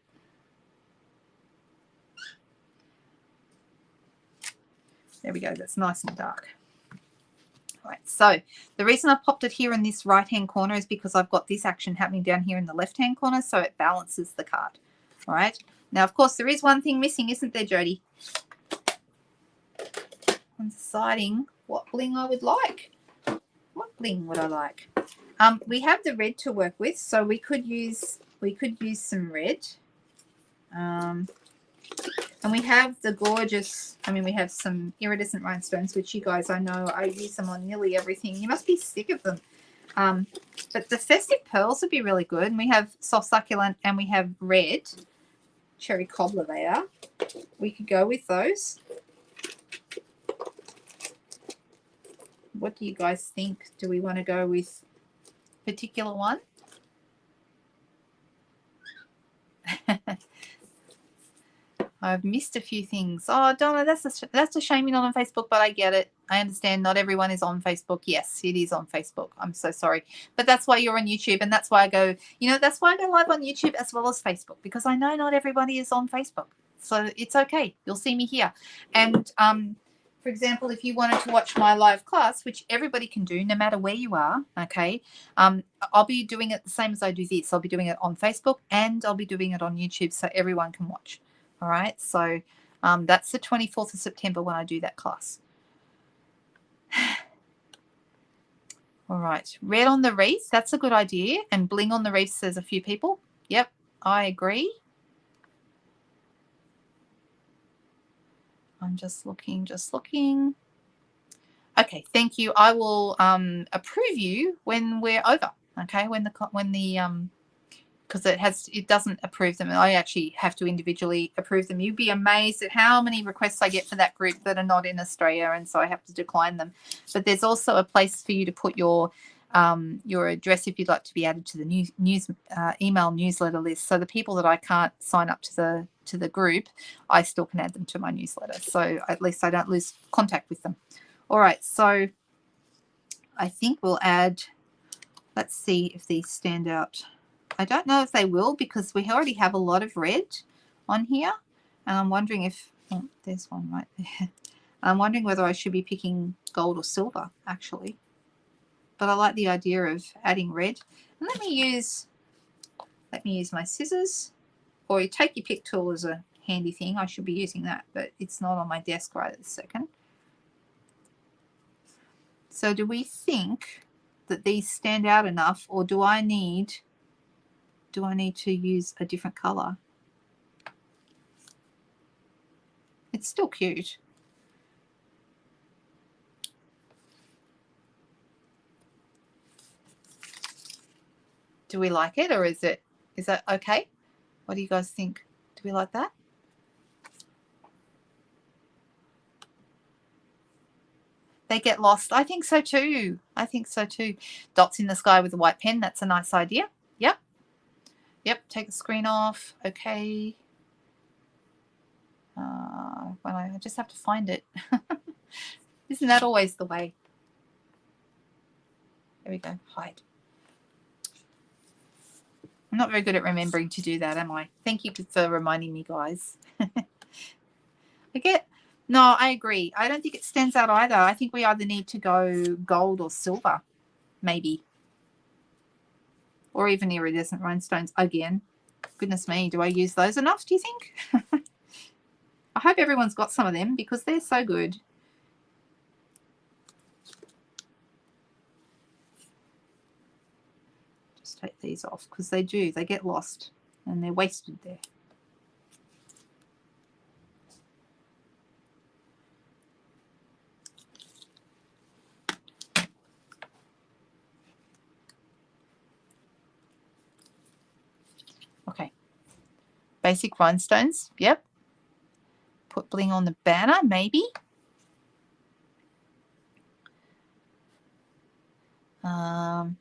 There we go, that's nice and dark. All right, so the reason I popped it here in this right-hand corner is because I've got this action happening down here in the left-hand corner, so it balances the card. All right, now, of course, there is one thing missing, isn't there, Jody? I'm deciding what bling I would like. What bling would I like? We have the red to work with, so we could use some red. And we have the gorgeous, we have some iridescent rhinestones, which you guys, I know, I use them on nearly everything. You must be sick of them. But the festive pearls would be really good. And we have soft succulent and we have red. Cherry cobbler they are. We could go with those. What do you guys think? Do we want to go with a particular one? I've missed a few things. Oh, Donna, that's a shame you're not on Facebook, but I get it. I understand not everyone is on Facebook. Yes, it is on Facebook. I'm so sorry. But that's why you're on YouTube, and that's why I go, that's why I go live on YouTube as well as Facebook, because I know not everybody is on Facebook. So it's okay. You'll see me here. And for example, if you wanted to watch my live class, which everybody can do no matter where you are, okay, I'll be doing it the same as I do this. I'll be doing it on Facebook and I'll be doing it on YouTube so everyone can watch. All right, so that's the 24th of September when I do that class. All right, red on the wreath, that's a good idea. And bling on the wreath, says a few people. Yep, I agree. I'm just looking. Okay, thank you. I will approve you when we're over. Okay, when the because it doesn't approve them. I actually have to individually approve them. You'd be amazed at how many requests I get for that group that are not in Australia, and so I have to decline them. But there's also a place for you to put your address if you'd like to be added to the email newsletter list. So the people that I can't sign up to the group, I still can add them to my newsletter. So at least I don't lose contact with them. All right, so I think we'll add, let's see if these stand out. I don't know if they will because we already have a lot of red on here. And I'm wondering if, oh, there's one right there. I'm wondering whether I should be picking gold or silver, actually. But I like the idea of adding red. And let me use my scissors, or you take your pick tool as a handy thing. I should be using that, but it's not on my desk right at this second. So do we think that these stand out enough, or do I need to use a different color? It's still cute. Do we like it, or is that okay? What do you guys think? Do we like that? They get lost. I think so too. I think so too. Dots in the sky with a white pen. That's a nice idea. Yep. Yep. Take the screen off. Okay. Well, I just have to find it. Isn't that always the way? There we go. Hide. I'm not very good at remembering to do that, am I? Thank you for reminding me, guys. No, I agree. I don't think it stands out either. I think we either need to go gold or silver, maybe. Or even iridescent rhinestones again. Goodness me, do I use those enough, do you think? I hope everyone's got some of them because they're so good. Just take these off because they get lost and they're wasted there. Okay. Basic rhinestones, yep. Put bling on the banner, maybe. Now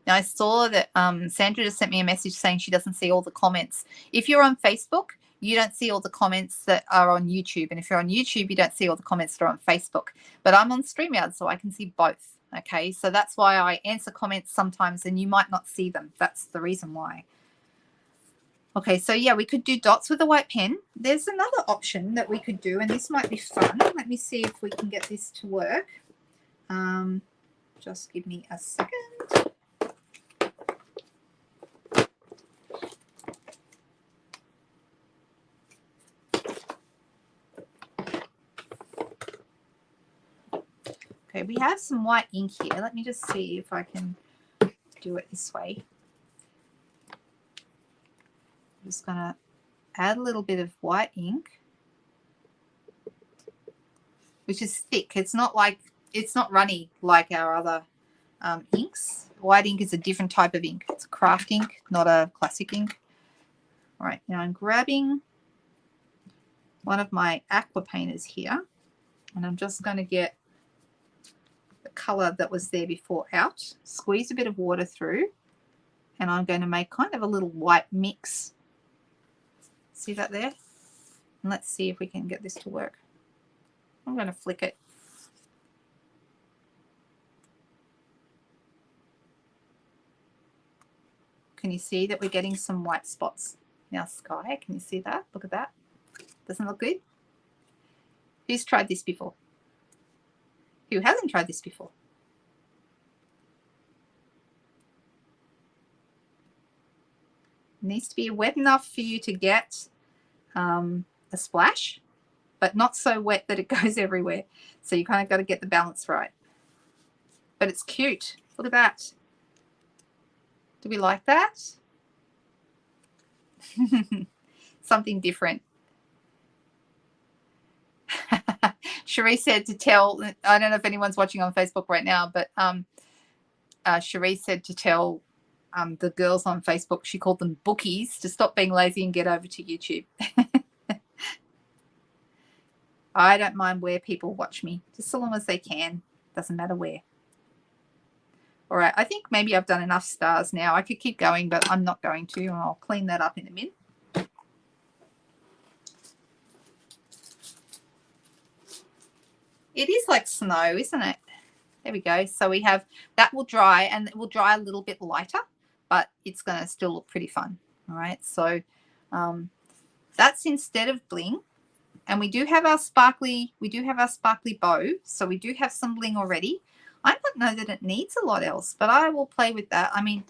I saw that Sandra just sent me a message saying she doesn't see all the comments. If you're on Facebook, you don't see all the comments that are on YouTube. And if you're on YouTube, you don't see all the comments that are on Facebook. But I'm on StreamYard, so I can see both. Okay, so that's why I answer comments sometimes and you might not see them. That's the reason why. Okay, so yeah, we could do dots with a white pen. There's another option that we could do, and this might be fun. Let me see if we can get this to work. Just give me a second. Okay, we have some white ink here. Let me just see if I can do it this way. I'm just going to add a little bit of white ink, which is thick. It's not runny like our other inks. White ink is a different type of ink. It's a craft ink, not a classic ink. All right, now I'm grabbing one of my aqua painters here, and I'm just going to get the color that was there before out, squeeze a bit of water through, and I'm going to make kind of a little white mix. See that there? And let's see if we can get this to work. I'm going to flick it. Can you see that we're getting some white spots in our sky? Can you see that? Look at that. Doesn't it look good? Who's tried this before? Who hasn't tried this before? It needs to be wet enough for you to get a splash, but not so wet that it goes everywhere. So you kind of got to get the balance right. But it's cute. Look at that. Do we like that? Something different. Cherie said to tell, I don't know if anyone's watching on Facebook right now, but Cherie said to tell the girls on Facebook, she called them bookies, to stop being lazy and get over to YouTube. I don't mind where people watch me, just so long as they can. Doesn't matter where. All right, I think maybe I've done enough stars now. I could keep going, but I'm not going to. I'll clean that up in a minute. It is like snow, isn't it? There we go. So we have, that will dry, and it will dry a little bit lighter, but it's going to still look pretty fun. All right, so that's instead of bling. And we do have our sparkly bow, so we do have some bling already. I don't know that it needs a lot else, but I will play with that. I mean,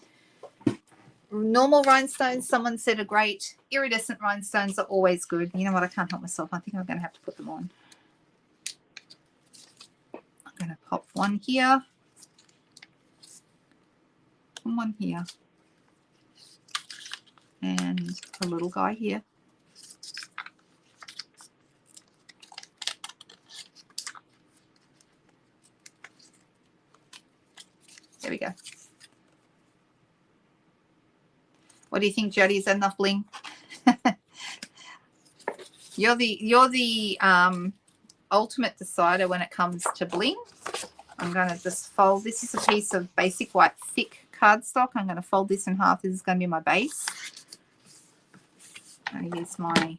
normal rhinestones, someone said, are great. Iridescent rhinestones are always good. You know what? I can't help myself. I think I'm going to have to put them on. I'm going to pop one here and one here, and a little guy here. There we go. What do you think, Jody? Is that enough bling? You're the ultimate decider when it comes to bling. I'm going to just fold. This is a piece of basic white thick cardstock. I'm going to fold this in half. This is going to be my base. I'm going to use my,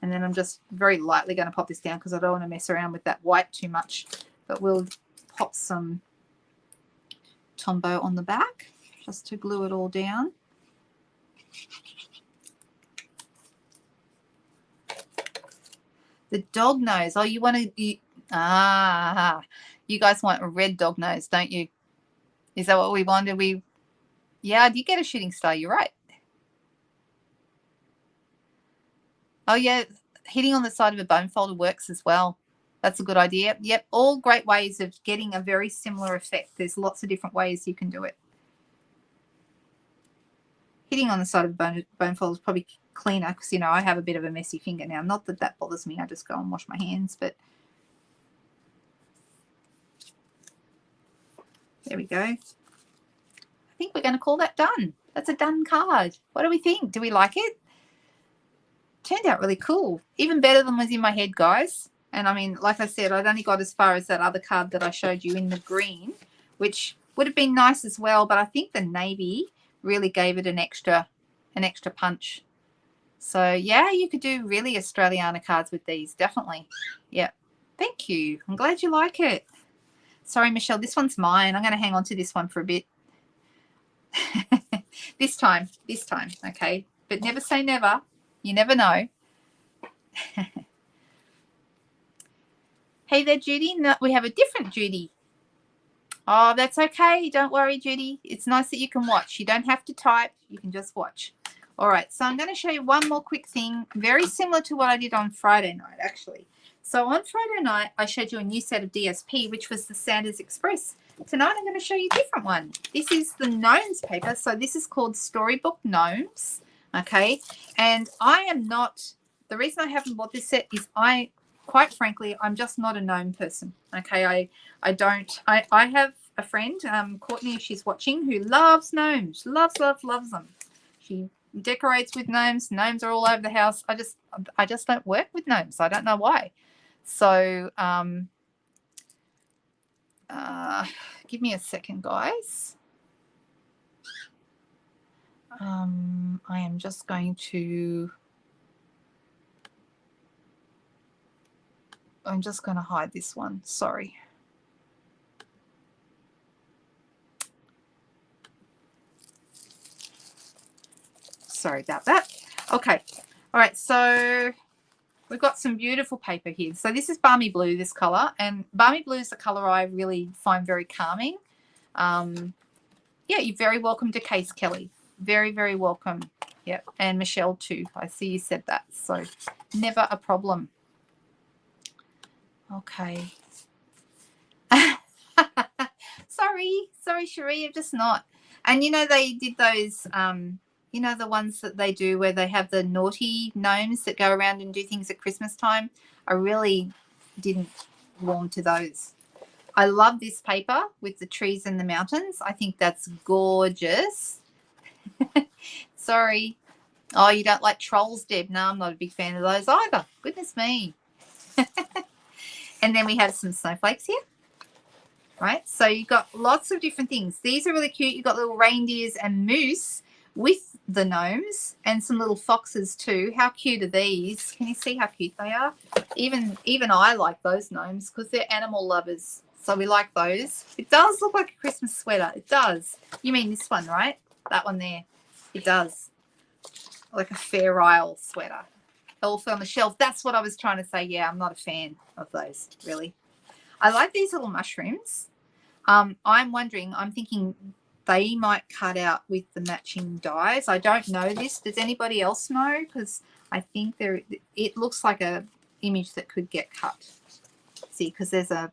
and then I'm just very lightly going to pop this down because I don't want to mess around with that white too much. But we'll pop some Tombow on the back just to glue it all down. The dog nose. Oh, you want to, you guys want a red dog nose, don't you? Is that what we wanted? Yeah, I did get a shooting star. You're right. Oh, yeah. Hitting on the side of a bone folder works as well. That's a good idea. Yep. All great ways of getting a very similar effect. There's lots of different ways you can do it. Hitting on the side of a bone folder is probably cleaner because, you know, I have a bit of a messy finger now. Not that that bothers me. I just go and wash my hands, but there we go. I think we're going to call that done. That's a done card. What do we think? Do we like it? Turned out really cool. Even better than was in my head, guys. And I mean, like I said, I'd only got as far as that other card that I showed you in the green, which would have been nice as well. But I think the navy really gave it an extra punch. So yeah, you could do really Australiana cards with these, definitely. Yeah. Thank you. I'm glad you like it. Sorry, Michelle, this one's mine. I'm going to hang on to this one for a bit. This time, okay? But never say never. You never know. Hey there, Judy. No, we have a different Judy. Oh, that's okay. Don't worry, Judy. It's nice that you can watch. You don't have to type. You can just watch. All right, so I'm going to show you one more quick thing, very similar to what I did on Friday night, actually. So on Friday night, I showed you a new set of DSP, which was the Sanders Express. Tonight, I'm going to show you a different one. This is the Gnomes paper. So this is called Storybook Gnomes, okay? And I am not, the reason I haven't bought this set is quite frankly, I'm just not a gnome person, okay? I have a friend, Courtney, if she's watching, who loves gnomes, loves them. She decorates with gnomes. Gnomes are all over the house. I just don't work with gnomes. I don't know why. So give me a second, guys. I am just going to hide this one. Sorry. Sorry about that. Okay. All right. So we've got some beautiful paper here. So this is Balmy Blue, this color. And Balmy Blue is the color I really find very calming. Yeah, you're very welcome to Case Kelly. Very, very welcome. Yeah. And Michelle too. I see you said that. So never a problem. Okay. Sorry, Cherie, I'm just not. And you know, they did those, you know, the ones that they do where they have the naughty gnomes that go around and do things at Christmas time. I really didn't warm to those. I love this paper with the trees and the mountains. I think that's gorgeous. Sorry. Oh, you don't like trolls, Deb? No, I'm not a big fan of those either. Goodness me. And then we have some snowflakes here. Right, so you've got lots of different things. These are really cute. You've got little reindeers and moose with the gnomes and some little foxes too. How cute are these? Can you see how cute they are? Even I like those gnomes because they're animal lovers. So we like those. It does look like a Christmas sweater. It does. You mean this one, right? That one there. It does. Like a Fair Isle sweater. Also on the shelf. That's what I was trying to say. Yeah, I'm not a fan of those, really. I like these little mushrooms. I'm wondering, I'm thinking they might cut out with the matching dies. I don't know this. Does anybody else know? Because I think it looks like a image that could get cut. See, because there's a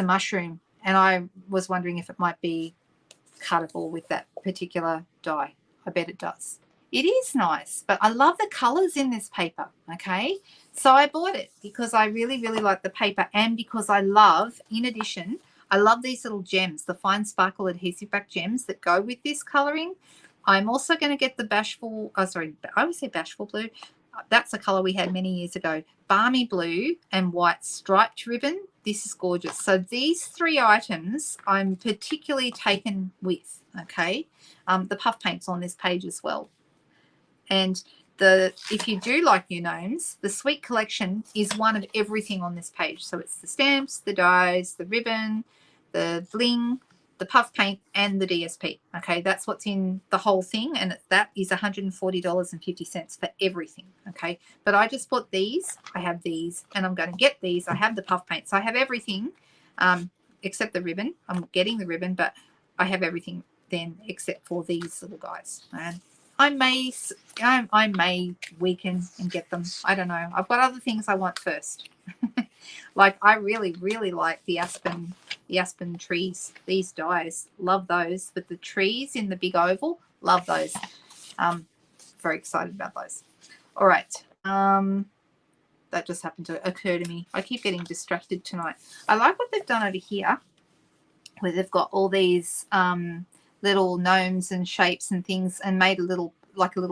mushroom, and I was wondering if it might be cuttable with that particular die. I bet it does. It is nice, but I love the colors in this paper, okay? So I bought it because I really, really like the paper and because I love, in addition, I love these little gems, the fine sparkle adhesive back gems that go with this colouring. I'm also going to get the bashful, I always say bashful blue. That's a colour we had many years ago. Balmy blue and white striped ribbon. This is gorgeous. So these 3 items I'm particularly taken with, okay? The puff paint's on this page as well. And if you do like your gnomes, the Sweet Collection is one of everything on this page. So it's the stamps, the dies, the ribbon, the bling, the puff paint, and the DSP. Okay, that's what's in the whole thing, and that is $140.50 for everything. Okay, but I just bought these. I have these, and I'm going to get these. I have the puff paint, so I have everything except the ribbon. I'm getting the ribbon, but I have everything then except for these little guys. And I may weaken and get them. I don't know. I've got other things I want first. Like I really, really like the aspen trees. These dies, love those. But the trees in the big oval, love those. Very excited about those. All right. That just happened to occur to me. I keep getting distracted tonight. I like what they've done over here, where they've got all these little gnomes and shapes and things, and made a little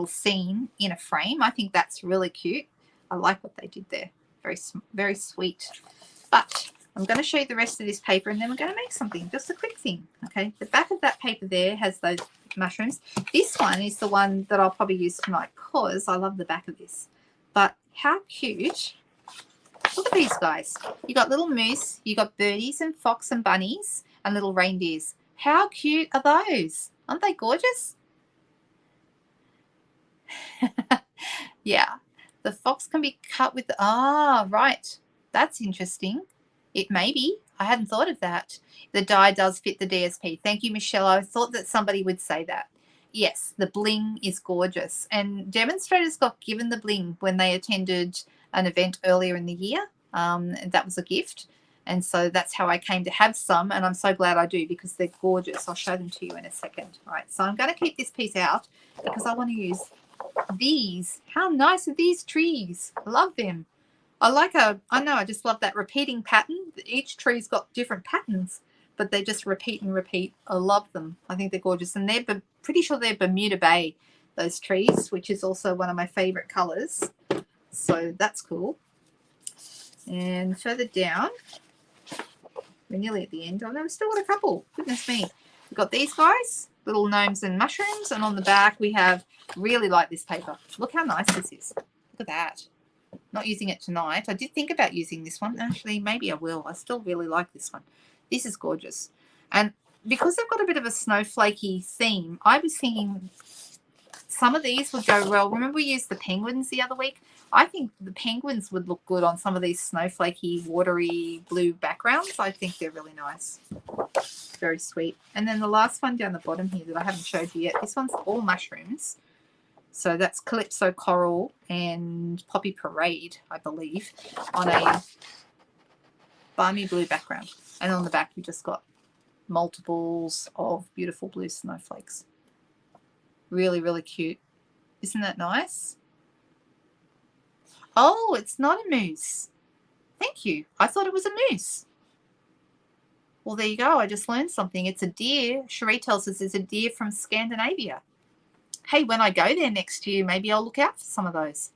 scene in a frame. I think that's really cute. I like what they did there. Very, very sweet. But I'm going to show you the rest of this paper, and then we're going to make something. Just a quick thing. Okay. The back of that paper there has those mushrooms. This one is the one that I'll probably use tonight because I love the back of this. But how cute. Look at these guys. You got little moose, you got birdies and fox and bunnies and little reindeers. How cute are those? Aren't they gorgeous? Yeah. The fox can be cut with right. That's interesting. It may be. I hadn't thought of that. The die does fit the DSP. Thank you, Michelle. I thought that somebody would say that. Yes, the bling is gorgeous. And demonstrators got given the bling when they attended an event earlier in the year. That was a gift. And so that's how I came to have some. And I'm so glad I do because they're gorgeous. I'll show them to you in a second. All right, so I'm going to keep this piece out because I want to use these. How nice are these trees? I love them. I just love that repeating pattern. Each tree's got different patterns, but they just repeat and repeat. I love them. I think they're gorgeous. And they're pretty sure they're Bermuda Bay, those trees, which is also one of my favorite colors. So that's cool. And further down, we're nearly at the end. Oh no, we've still got a couple. Goodness me. We've got these guys, little gnomes and mushrooms. And on the back, we have, really like this paper. Look how nice this is. Look at that. Not using it tonight. I did think about using this one. Actually, maybe I will. I still really like this one. This is gorgeous. And because they've got a bit of a snowflakey theme, I was thinking some of these would go well. Remember we used the penguins the other week? I think the penguins would look good on some of these snowflakey, watery blue backgrounds. I think they're really nice. Very sweet. And then the last one down the bottom here that I haven't showed you yet, this one's all mushrooms. So that's Calypso Coral and Poppy Parade, I believe, on a balmy blue background. And on the back, you just got multiples of beautiful blue snowflakes. Really, really cute. Isn't that nice? Oh, it's not a moose. Thank you. I thought it was a moose. Well, there you go. I just learned something. It's a deer. Cherie tells us it's a deer from Scandinavia. Hey, when I go there next year, maybe I'll look out for some of those.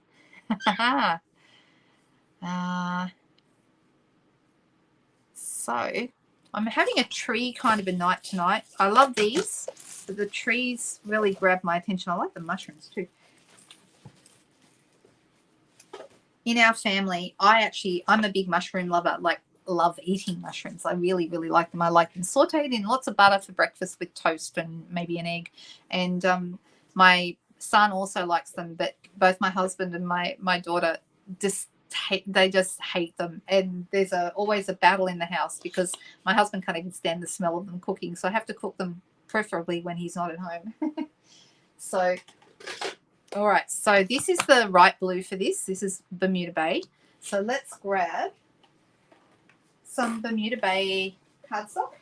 So I'm having a tree kind of a night tonight. I love these, but the trees really grab my attention. I like the mushrooms too. In our family, I'm a big mushroom lover, love eating mushrooms. I really, really like them. I like them sauteed in lots of butter for breakfast with toast and maybe an egg. And my son also likes them, but both my husband and my daughter just hate them. And there's always a battle in the house because my husband can't even stand the smell of them cooking. So I have to cook them preferably when he's not at home. So, all right. So this is the right blue for this. This is Bermuda Bay. So let's grab some Bermuda Bay cardstock.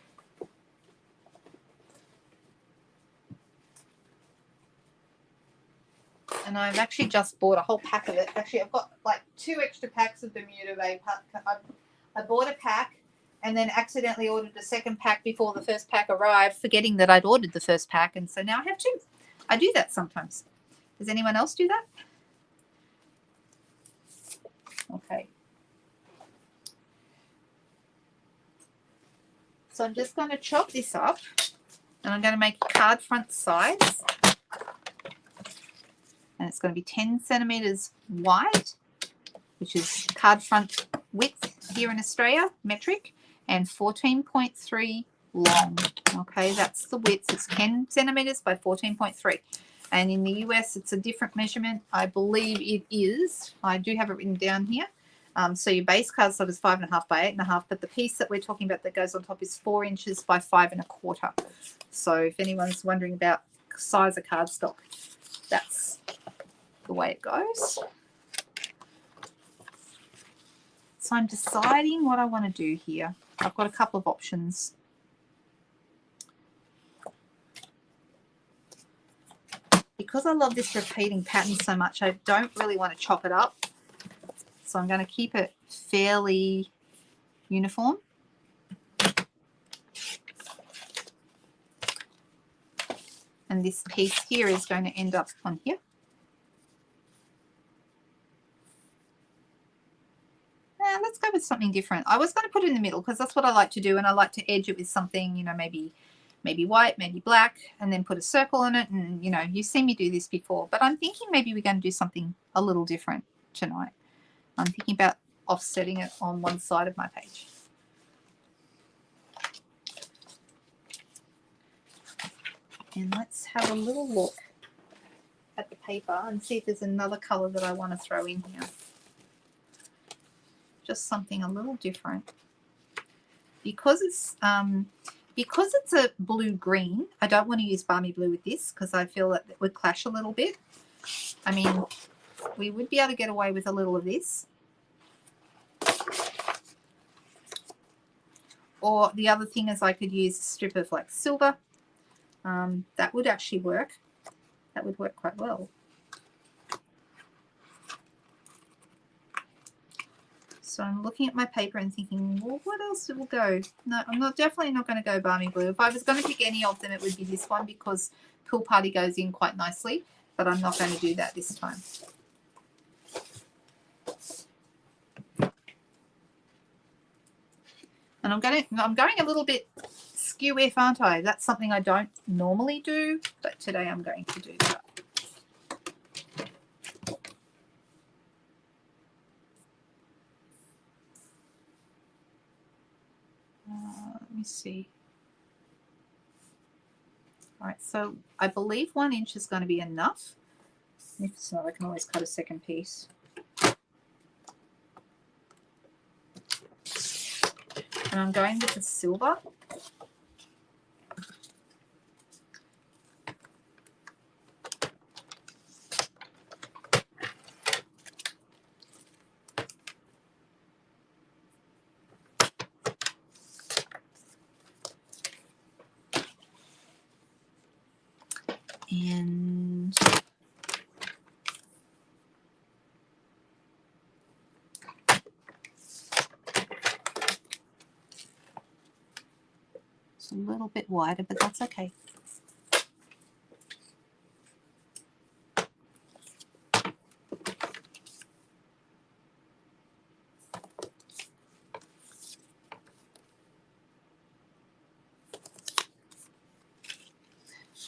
And I've actually just bought a whole pack of it. Actually, I've got like 2 extra packs of Bermuda Bay. I bought a pack, and then accidentally ordered a second pack before the first pack arrived, forgetting that I'd ordered the first pack, and so now I have two. I do that sometimes. Does anyone else do that? Okay. So I'm just going to chop this up, and I'm going to make card front sides, and it's going to be 10 centimeters wide, which is card front width here in Australia, metric, and 14.3 long. Okay, that's the width. It's 10 centimeters by 14.3. And in the US, it's a different measurement. I believe it is. I do have it written down here. So your base card slot is 5.5 by 8.5, but the piece that we're talking about that goes on top is 4 inches by 5.25. So if anyone's wondering about size of cardstock, that's the way it goes. So I'm deciding what I want to do here. I've got a couple of options. Because I love this repeating pattern so much, I don't really want to chop it up. So I'm going to keep it fairly uniform. And this piece here is going to end up on here. Now let's go with something different. I was going to put it in the middle because that's what I like to do, and I like to edge it with something, you know, maybe white, maybe black, and then put a circle on it. And, you know, you've seen me do this before, but I'm thinking maybe we're going to do something a little different tonight. I'm thinking about offsetting it on one side of my page. And let's have a little look at the paper and see if there's another color that I want to throw in here. Just something a little different. Because it's a blue-green, I don't want to use balmy blue with this because I feel that it would clash a little bit. I mean, we would be able to get away with a little of this. Or the other thing is I could use a strip of like silver. That would actually work. That would work quite well. So I'm looking at my paper and thinking, well, what else will go? No, I'm definitely not going to go balmy blue. If I was going to pick any of them, it would be this one because Pool Party goes in quite nicely, but I'm not going to do that this time. And I'm going a little bit skew-if, aren't I? That's something I don't normally do, but today I'm going to do that. Let me see. All right, so I believe 1 inch is going to be enough. If it's not, I can always cut a second piece. And I'm going with the silver. And it's a little bit wider, but that's okay.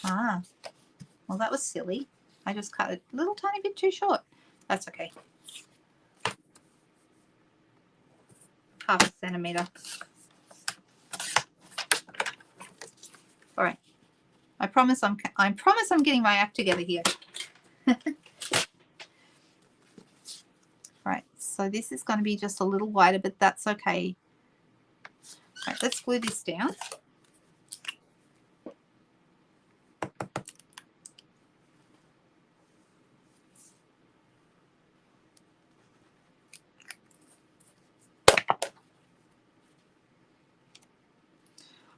Ah, well, that was silly. I just cut it a little tiny bit too short. That's okay. Half a centimeter. All right. I promise I'm getting my act together here. All right. So this is going to be just a little wider, but that's okay. All right. Let's glue this down.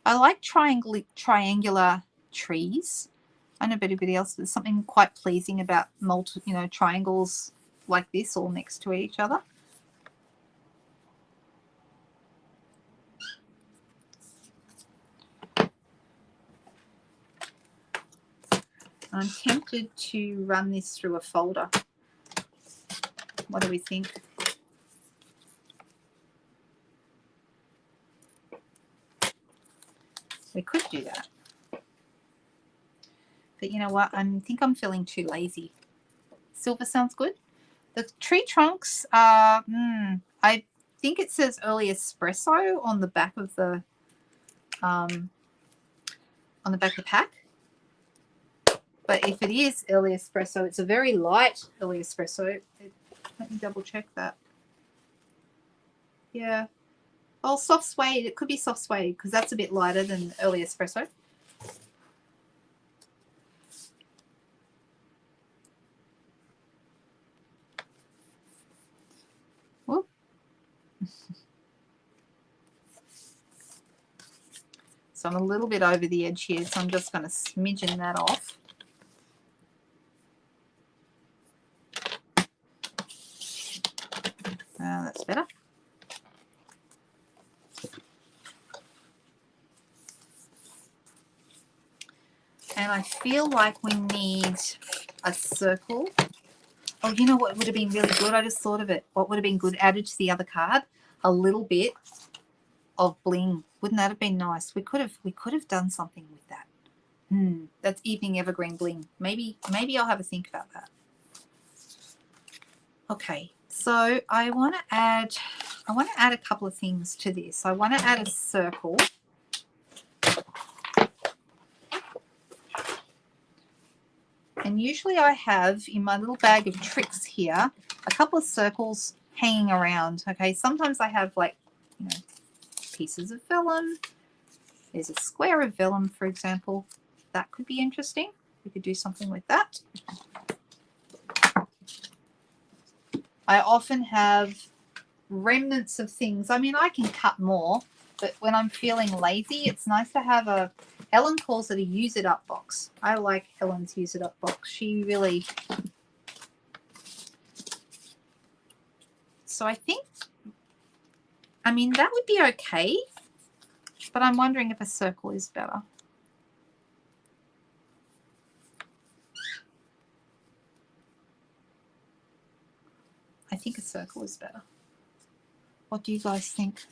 I like triangular trees. I don't know about anybody else, but there's something quite pleasing about triangles like this all next to each other. I'm tempted to run this through a folder. What do we think? We could do that. But you know what? I think I'm feeling too lazy. Silver sounds good. The tree trunks are, I think it says early espresso on the back of the pack. But if it is early espresso, it's a very light early espresso. Let me double check that. Yeah. Oh, soft suede. It could be soft suede because that's a bit lighter than early espresso. Whoop. So I'm a little bit over the edge here, so I'm just going to smidgen that off. That's better. And I feel like we need a circle. Oh, you know what would have been really good? I just thought of it. What would have been good added to the other card? A little bit of bling. Wouldn't that have been nice? We could have done something with that. That's evening evergreen bling. Maybe I'll have a think about that. Okay, so I want to add a couple of things to this. I want to add a circle. And usually I have in my little bag of tricks here a couple of circles hanging around. Okay, sometimes I have like, pieces of vellum. There's a square of vellum, for example. That could be interesting. We could do something with that. I often have remnants of things. I mean, I can cut more, but when I'm feeling lazy, it's nice to have a, Ellen calls it a use it up box. I like Ellen's use it up box. She really, so I think, I mean, that would be okay, but I'm wondering if a circle is better. I think a circle is better. What do you guys think?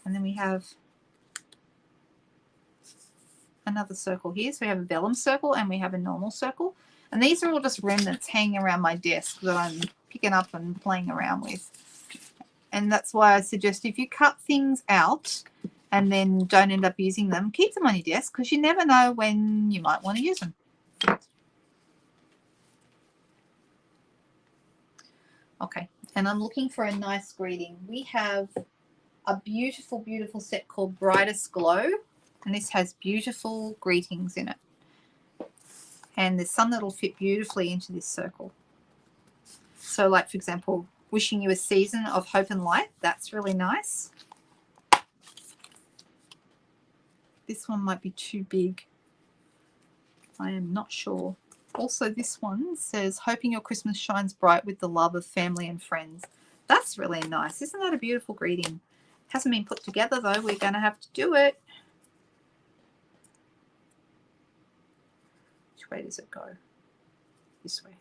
And then we have another circle here. So we have a vellum circle and we have a normal circle. And these are all just remnants hanging around my desk that I'm picking up and playing around with. And that's why I suggest if you cut things out and then don't end up using them, keep them on your desk because you never know when you might want to use them. Okay, and I'm looking for a nice greeting. We have a beautiful, beautiful set called Brightest Glow, and this has beautiful greetings in it. And there's some that'll fit beautifully into this circle. So like, for example, wishing you a season of hope and light. That's really nice. This one might be too big. I am not sure. Also, this one says, hoping your Christmas shines bright with the love of family and friends. That's really nice. Isn't that a beautiful greeting? Hasn't been put together, though. We're going to have to do it. Which way does it go? This way.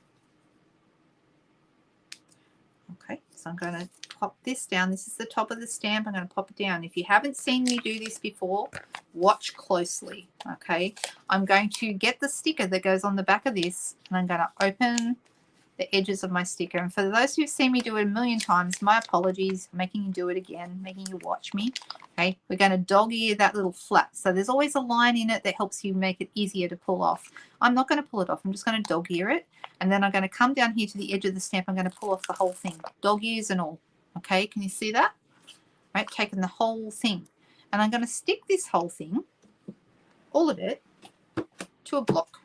Okay, so I'm going to pop this down. This is the top of the stamp. I'm going to pop it down. If you haven't seen me do this before, watch closely, okay? I'm going to get the sticker that goes on the back of this, and I'm going to open the edges of my sticker. And for those who've seen me do it a million times, my apologies, making you do it again, making you watch me. Okay, we're going to dog ear that little flap. So there's always a line in it that helps you make it easier to pull off. I'm not going to pull it off. I'm just going to dog ear it. And then I'm going to come down here to the edge of the stamp. I'm going to pull off the whole thing, dog ears and all. Okay, can you see that? Right, taking the whole thing. And I'm going to stick this whole thing, all of it, to a block.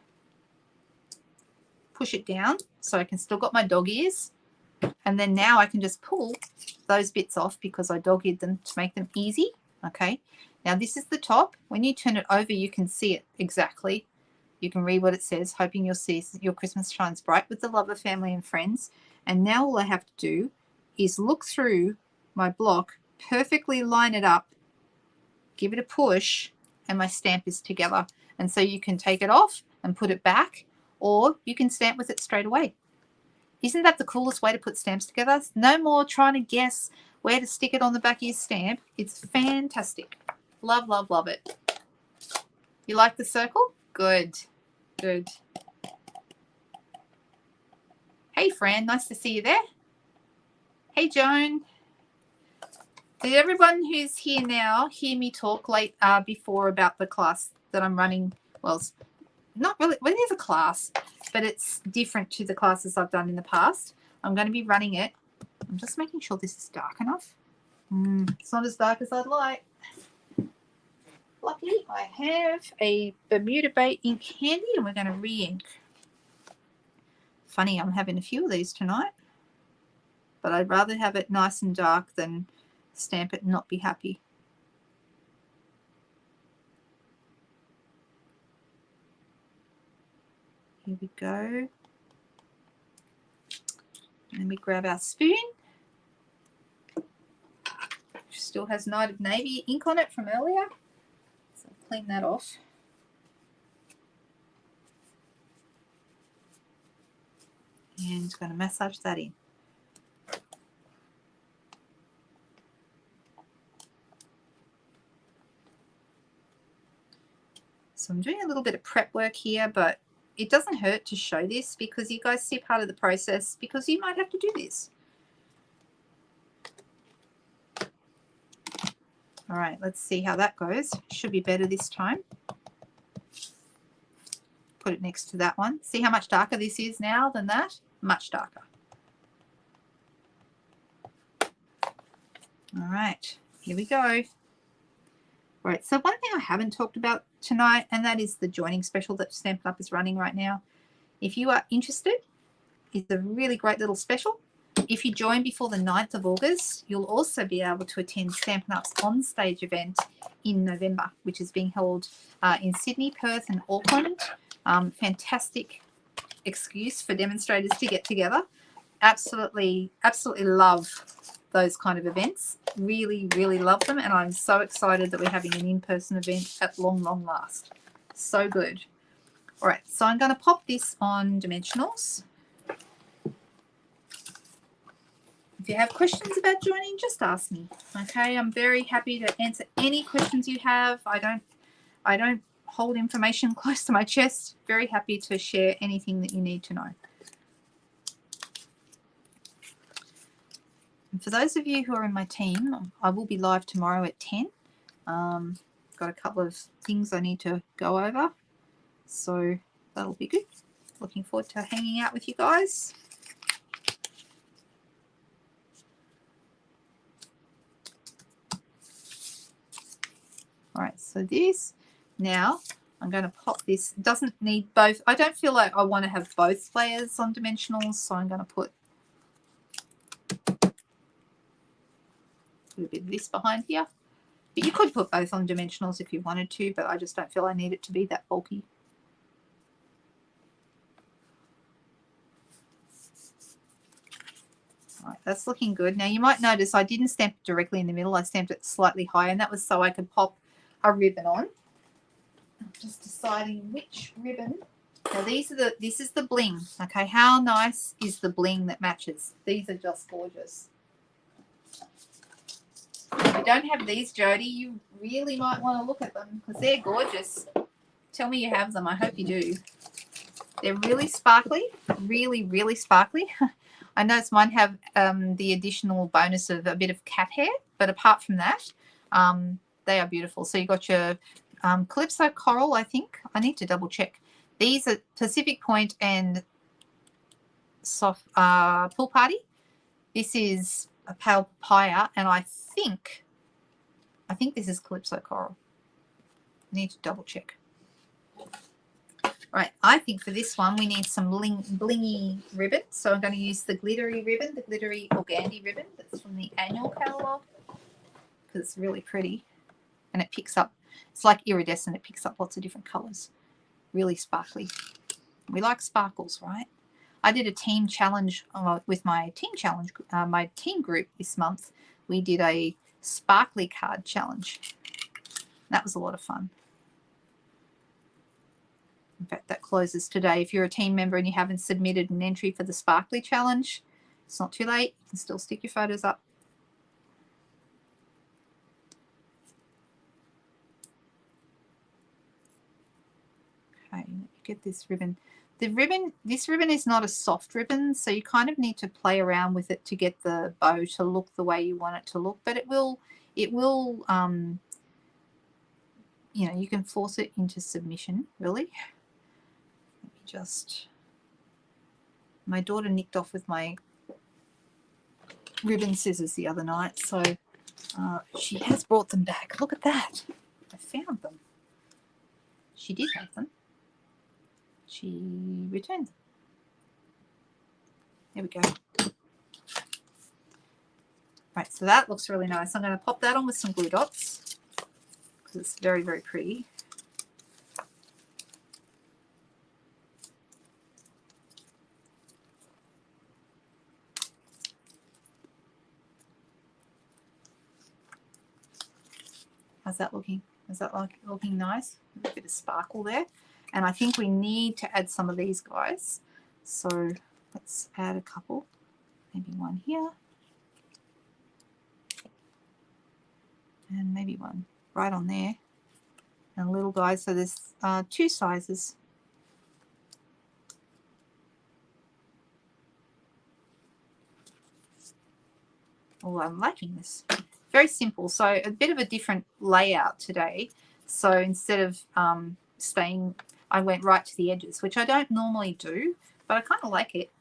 Push it down so I can still got my dog ears. And then now I can just pull those bits off because I dog-eared them to make them easy. Okay, now this is the top. When you turn it over, you can see it exactly. You can read what it says, hoping you'll see your Christmas shines bright with the love of family and friends. And now all I have to do is look through my block, perfectly line it up, give it a push, and my stamp is together. And so you can take it off and put it back, or you can stamp with it straight away. Isn't that the coolest way to put stamps together? No more trying to guess where to stick it on the back of your stamp. It's fantastic. Love, love, love it. You like the circle? Good. Good. Hey, Fran. Nice to see you there. Hey, Joan. Did everyone who's here now hear me talk before about the class that I'm running? Well, it's not really. Well, it is a class, but it's different to the classes I've done in the past. I'm going to be running it. I'm just making sure this is dark enough. It's not as dark as I'd like. Luckily, I have a Bermuda Bay ink handy, and we're going to re-ink. Funny, I'm having a few of these tonight, but I'd rather have it nice and dark than stamp it and not be happy. Here we go. And then we grab our spoon, which still has Night of Navy ink on it from earlier. So I'll clean that off. And going to massage that in. So I'm doing a little bit of prep work here, but it doesn't hurt to show this because you guys see part of the process, because you might have to do this. All right, let's see how that goes. Should be better this time. Put it next to that one. See how much darker this is now than that? Much darker. All right, here we go. All right, so one thing I haven't talked about tonight, and that is the joining special that Stampin'Up is running right now. If you are interested, it's a really great little special. If you join before the 9th of August, you'll also be able to attend Stampin'Up's on-stage event in November, which is being held in Sydney, Perth and Auckland. Fantastic excuse for demonstrators to get together. Absolutely, absolutely love those kind of events. Really, really love them, and I'm so excited that we're having an in-person event at long, long last. So good. All right, so I'm going to pop this on dimensionals. If you have questions about joining, just ask me. Okay, I'm very happy to answer any questions you have. I don't hold information close to my chest. Very happy to share anything that you need to know. And for those of you who are in my team, I will be live tomorrow at 10. Got a couple of things I need to go over, so that'll be good. Looking forward to hanging out with you guys. All right, so this, now I'm going to pop this. It doesn't need both. I don't feel like I want to have both layers on dimensionals, so I'm going to put a bit of this behind here. But you could put both on dimensionals if you wanted to, but I just don't feel I need it to be that bulky. All right, that's looking good. Now you might notice I didn't stamp it directly in the middle. I stamped it slightly higher, and that was so I could pop a ribbon on. I'm just deciding which ribbon. Now this is the bling. Okay, how nice is the bling that matches? These are just gorgeous. If you don't have these, Jody, you really might want to look at them because they're gorgeous. Tell me you have them. I hope you do. They're really sparkly, really, really sparkly. I notice mine have the additional bonus of a bit of cat hair, but apart from that, they are beautiful. So you got your Calypso Coral, I think. I need to double check. These are Pacific Point and Soft Pool Party. This is a Pale Papaya, and I think this is Calypso Coral. I need to double check. Right, I think for this one we need some blingy ribbon. So I'm going to use the glittery ribbon, the glittery organdy ribbon that's from the annual catalogue, because it's really pretty and it picks up. It's like iridescent. It picks up lots of different colours. Really sparkly. We like sparkles, right? I did a team challenge with my team group this month. We did a sparkly card challenge. That was a lot of fun. In fact, that closes today. If you're a team member and you haven't submitted an entry for the Sparkly Challenge, it's not too late. You can still stick your photos up. Okay, let me get this ribbon. This ribbon is not a soft ribbon, so you kind of need to play around with it to get the bow to look the way you want it to look. But it will, you know, you can force it into submission, really. Let me just, my daughter nicked off with my ribbon scissors the other night, so she has brought them back. Look at that. I found them. She did have them. She returned them. There we go. Right, so that looks really nice. I'm going to pop that on with some glue dots because it's very, very pretty. How's that looking? Is that looking nice? A bit of sparkle there. And I think we need to add some of these guys. So let's add a couple. Maybe one here. And maybe one right on there. And little guys. So there's 2 sizes. Oh, I'm liking this. Very simple. So a bit of a different layout today. So instead of I went right to the edges, which I don't normally do, but I kind of like it.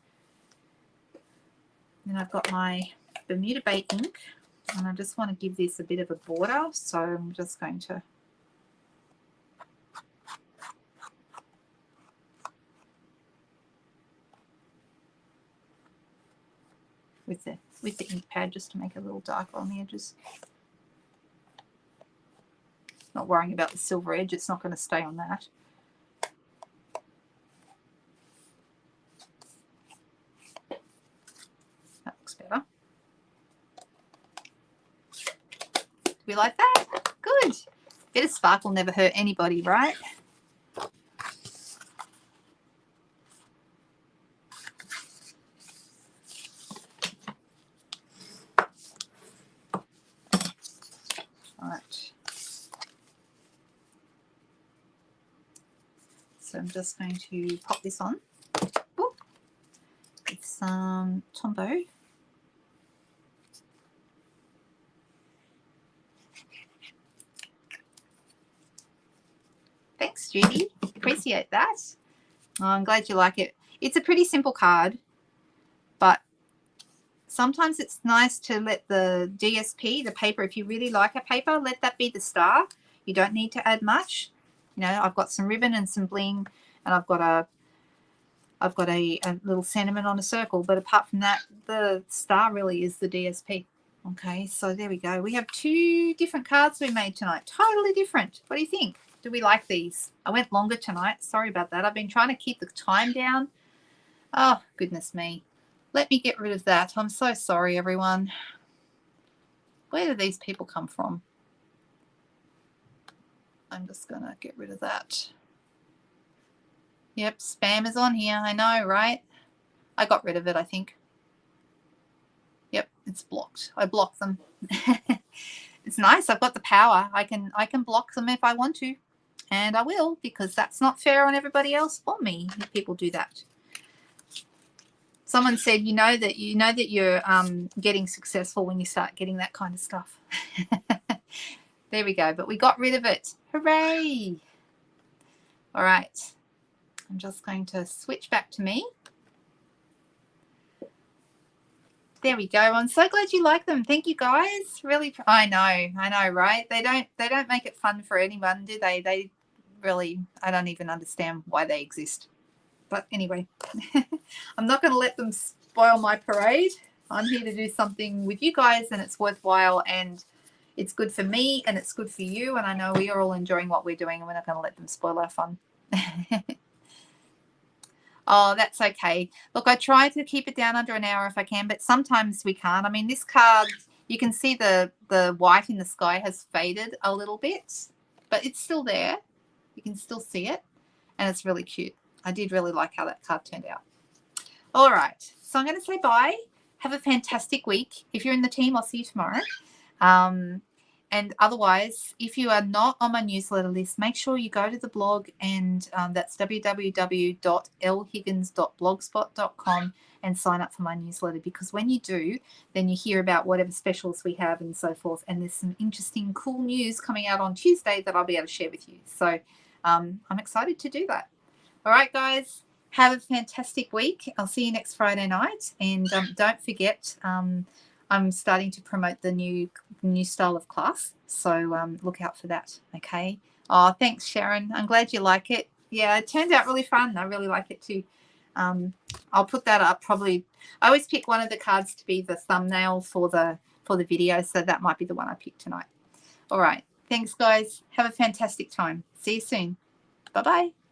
Then I've got my Bermuda Bay ink, and I just want to give this a bit of a border. So I'm just going to with the ink pad just to make it a little darker on the edges. Not worrying about the silver edge, it's not going to stay on that. That looks better. Do we like that? Good. Bit of sparkle never hurt anybody, right? So I'm just going to pop this on with some Tombow. Thanks, Judy. Appreciate that. Oh, I'm glad you like it. It's a pretty simple card, but sometimes it's nice to let the DSP, the paper, if you really like a paper, let that be the star. You don't need to add much. You know, I've got some ribbon and some bling, and I've got a little sentiment on a circle. But apart from that, the star really is the DSP. Okay, so there we go. We have 2 different cards we made tonight. Totally different. What do you think? Do we like these? I went longer tonight. Sorry about that. I've been trying to keep the time down. Oh, goodness me. Let me get rid of that. I'm so sorry, everyone. Where do these people come from? I'm just going to get rid of that. Yep, spam is on here. I know, right? I got rid of it, I think. Yep, it's blocked. I blocked them. It's nice. I've got the power. I can block them if I want to. And I will, because that's not fair on everybody else or me if people do that. Someone said, you know that you're getting successful when you start getting that kind of stuff. There we go. But we got rid of it. Hooray! All right. I'm just going to switch back to me. There we go. I'm so glad you like them. Thank you, guys. Really, I know, right? They don't make it fun for anyone, do they? They really, I don't even understand why they exist. But anyway, I'm not going to let them spoil my parade. I'm here to do something with you guys, and it's worthwhile, and it's good for me, and it's good for you. And I know we are all enjoying what we're doing, and we're not going to let them spoil our fun. Oh, that's okay. Look, I try to keep it down under an hour if I can, but sometimes we can't. I mean, this card, you can see the white in the sky has faded a little bit, but it's still there. You can still see it. and it's really cute. I did really like how that card turned out. All right, so I'm going to say bye. Have a fantastic week. If you're in the team, I'll see you tomorrow. And otherwise, if you are not on my newsletter list, make sure you go to the blog, and that's www.lhiggins.blogspot.com, and sign up for my newsletter, because when you do, then you hear about whatever specials we have and so forth. And there's some interesting, cool news coming out on Tuesday that I'll be able to share with you. So I'm excited to do that. All right, guys, have a fantastic week. I'll see you next Friday night. And don't forget, I'm starting to promote the new style of class, so look out for that. Okay. Oh, thanks, Sharon. I'm glad you like it. Yeah, it turned out really fun. I really like it too. I'll put that up probably. I always pick one of the cards to be the thumbnail for the video, so that might be the one I pick tonight. All right. Thanks, guys. Have a fantastic time. See you soon. Bye-bye.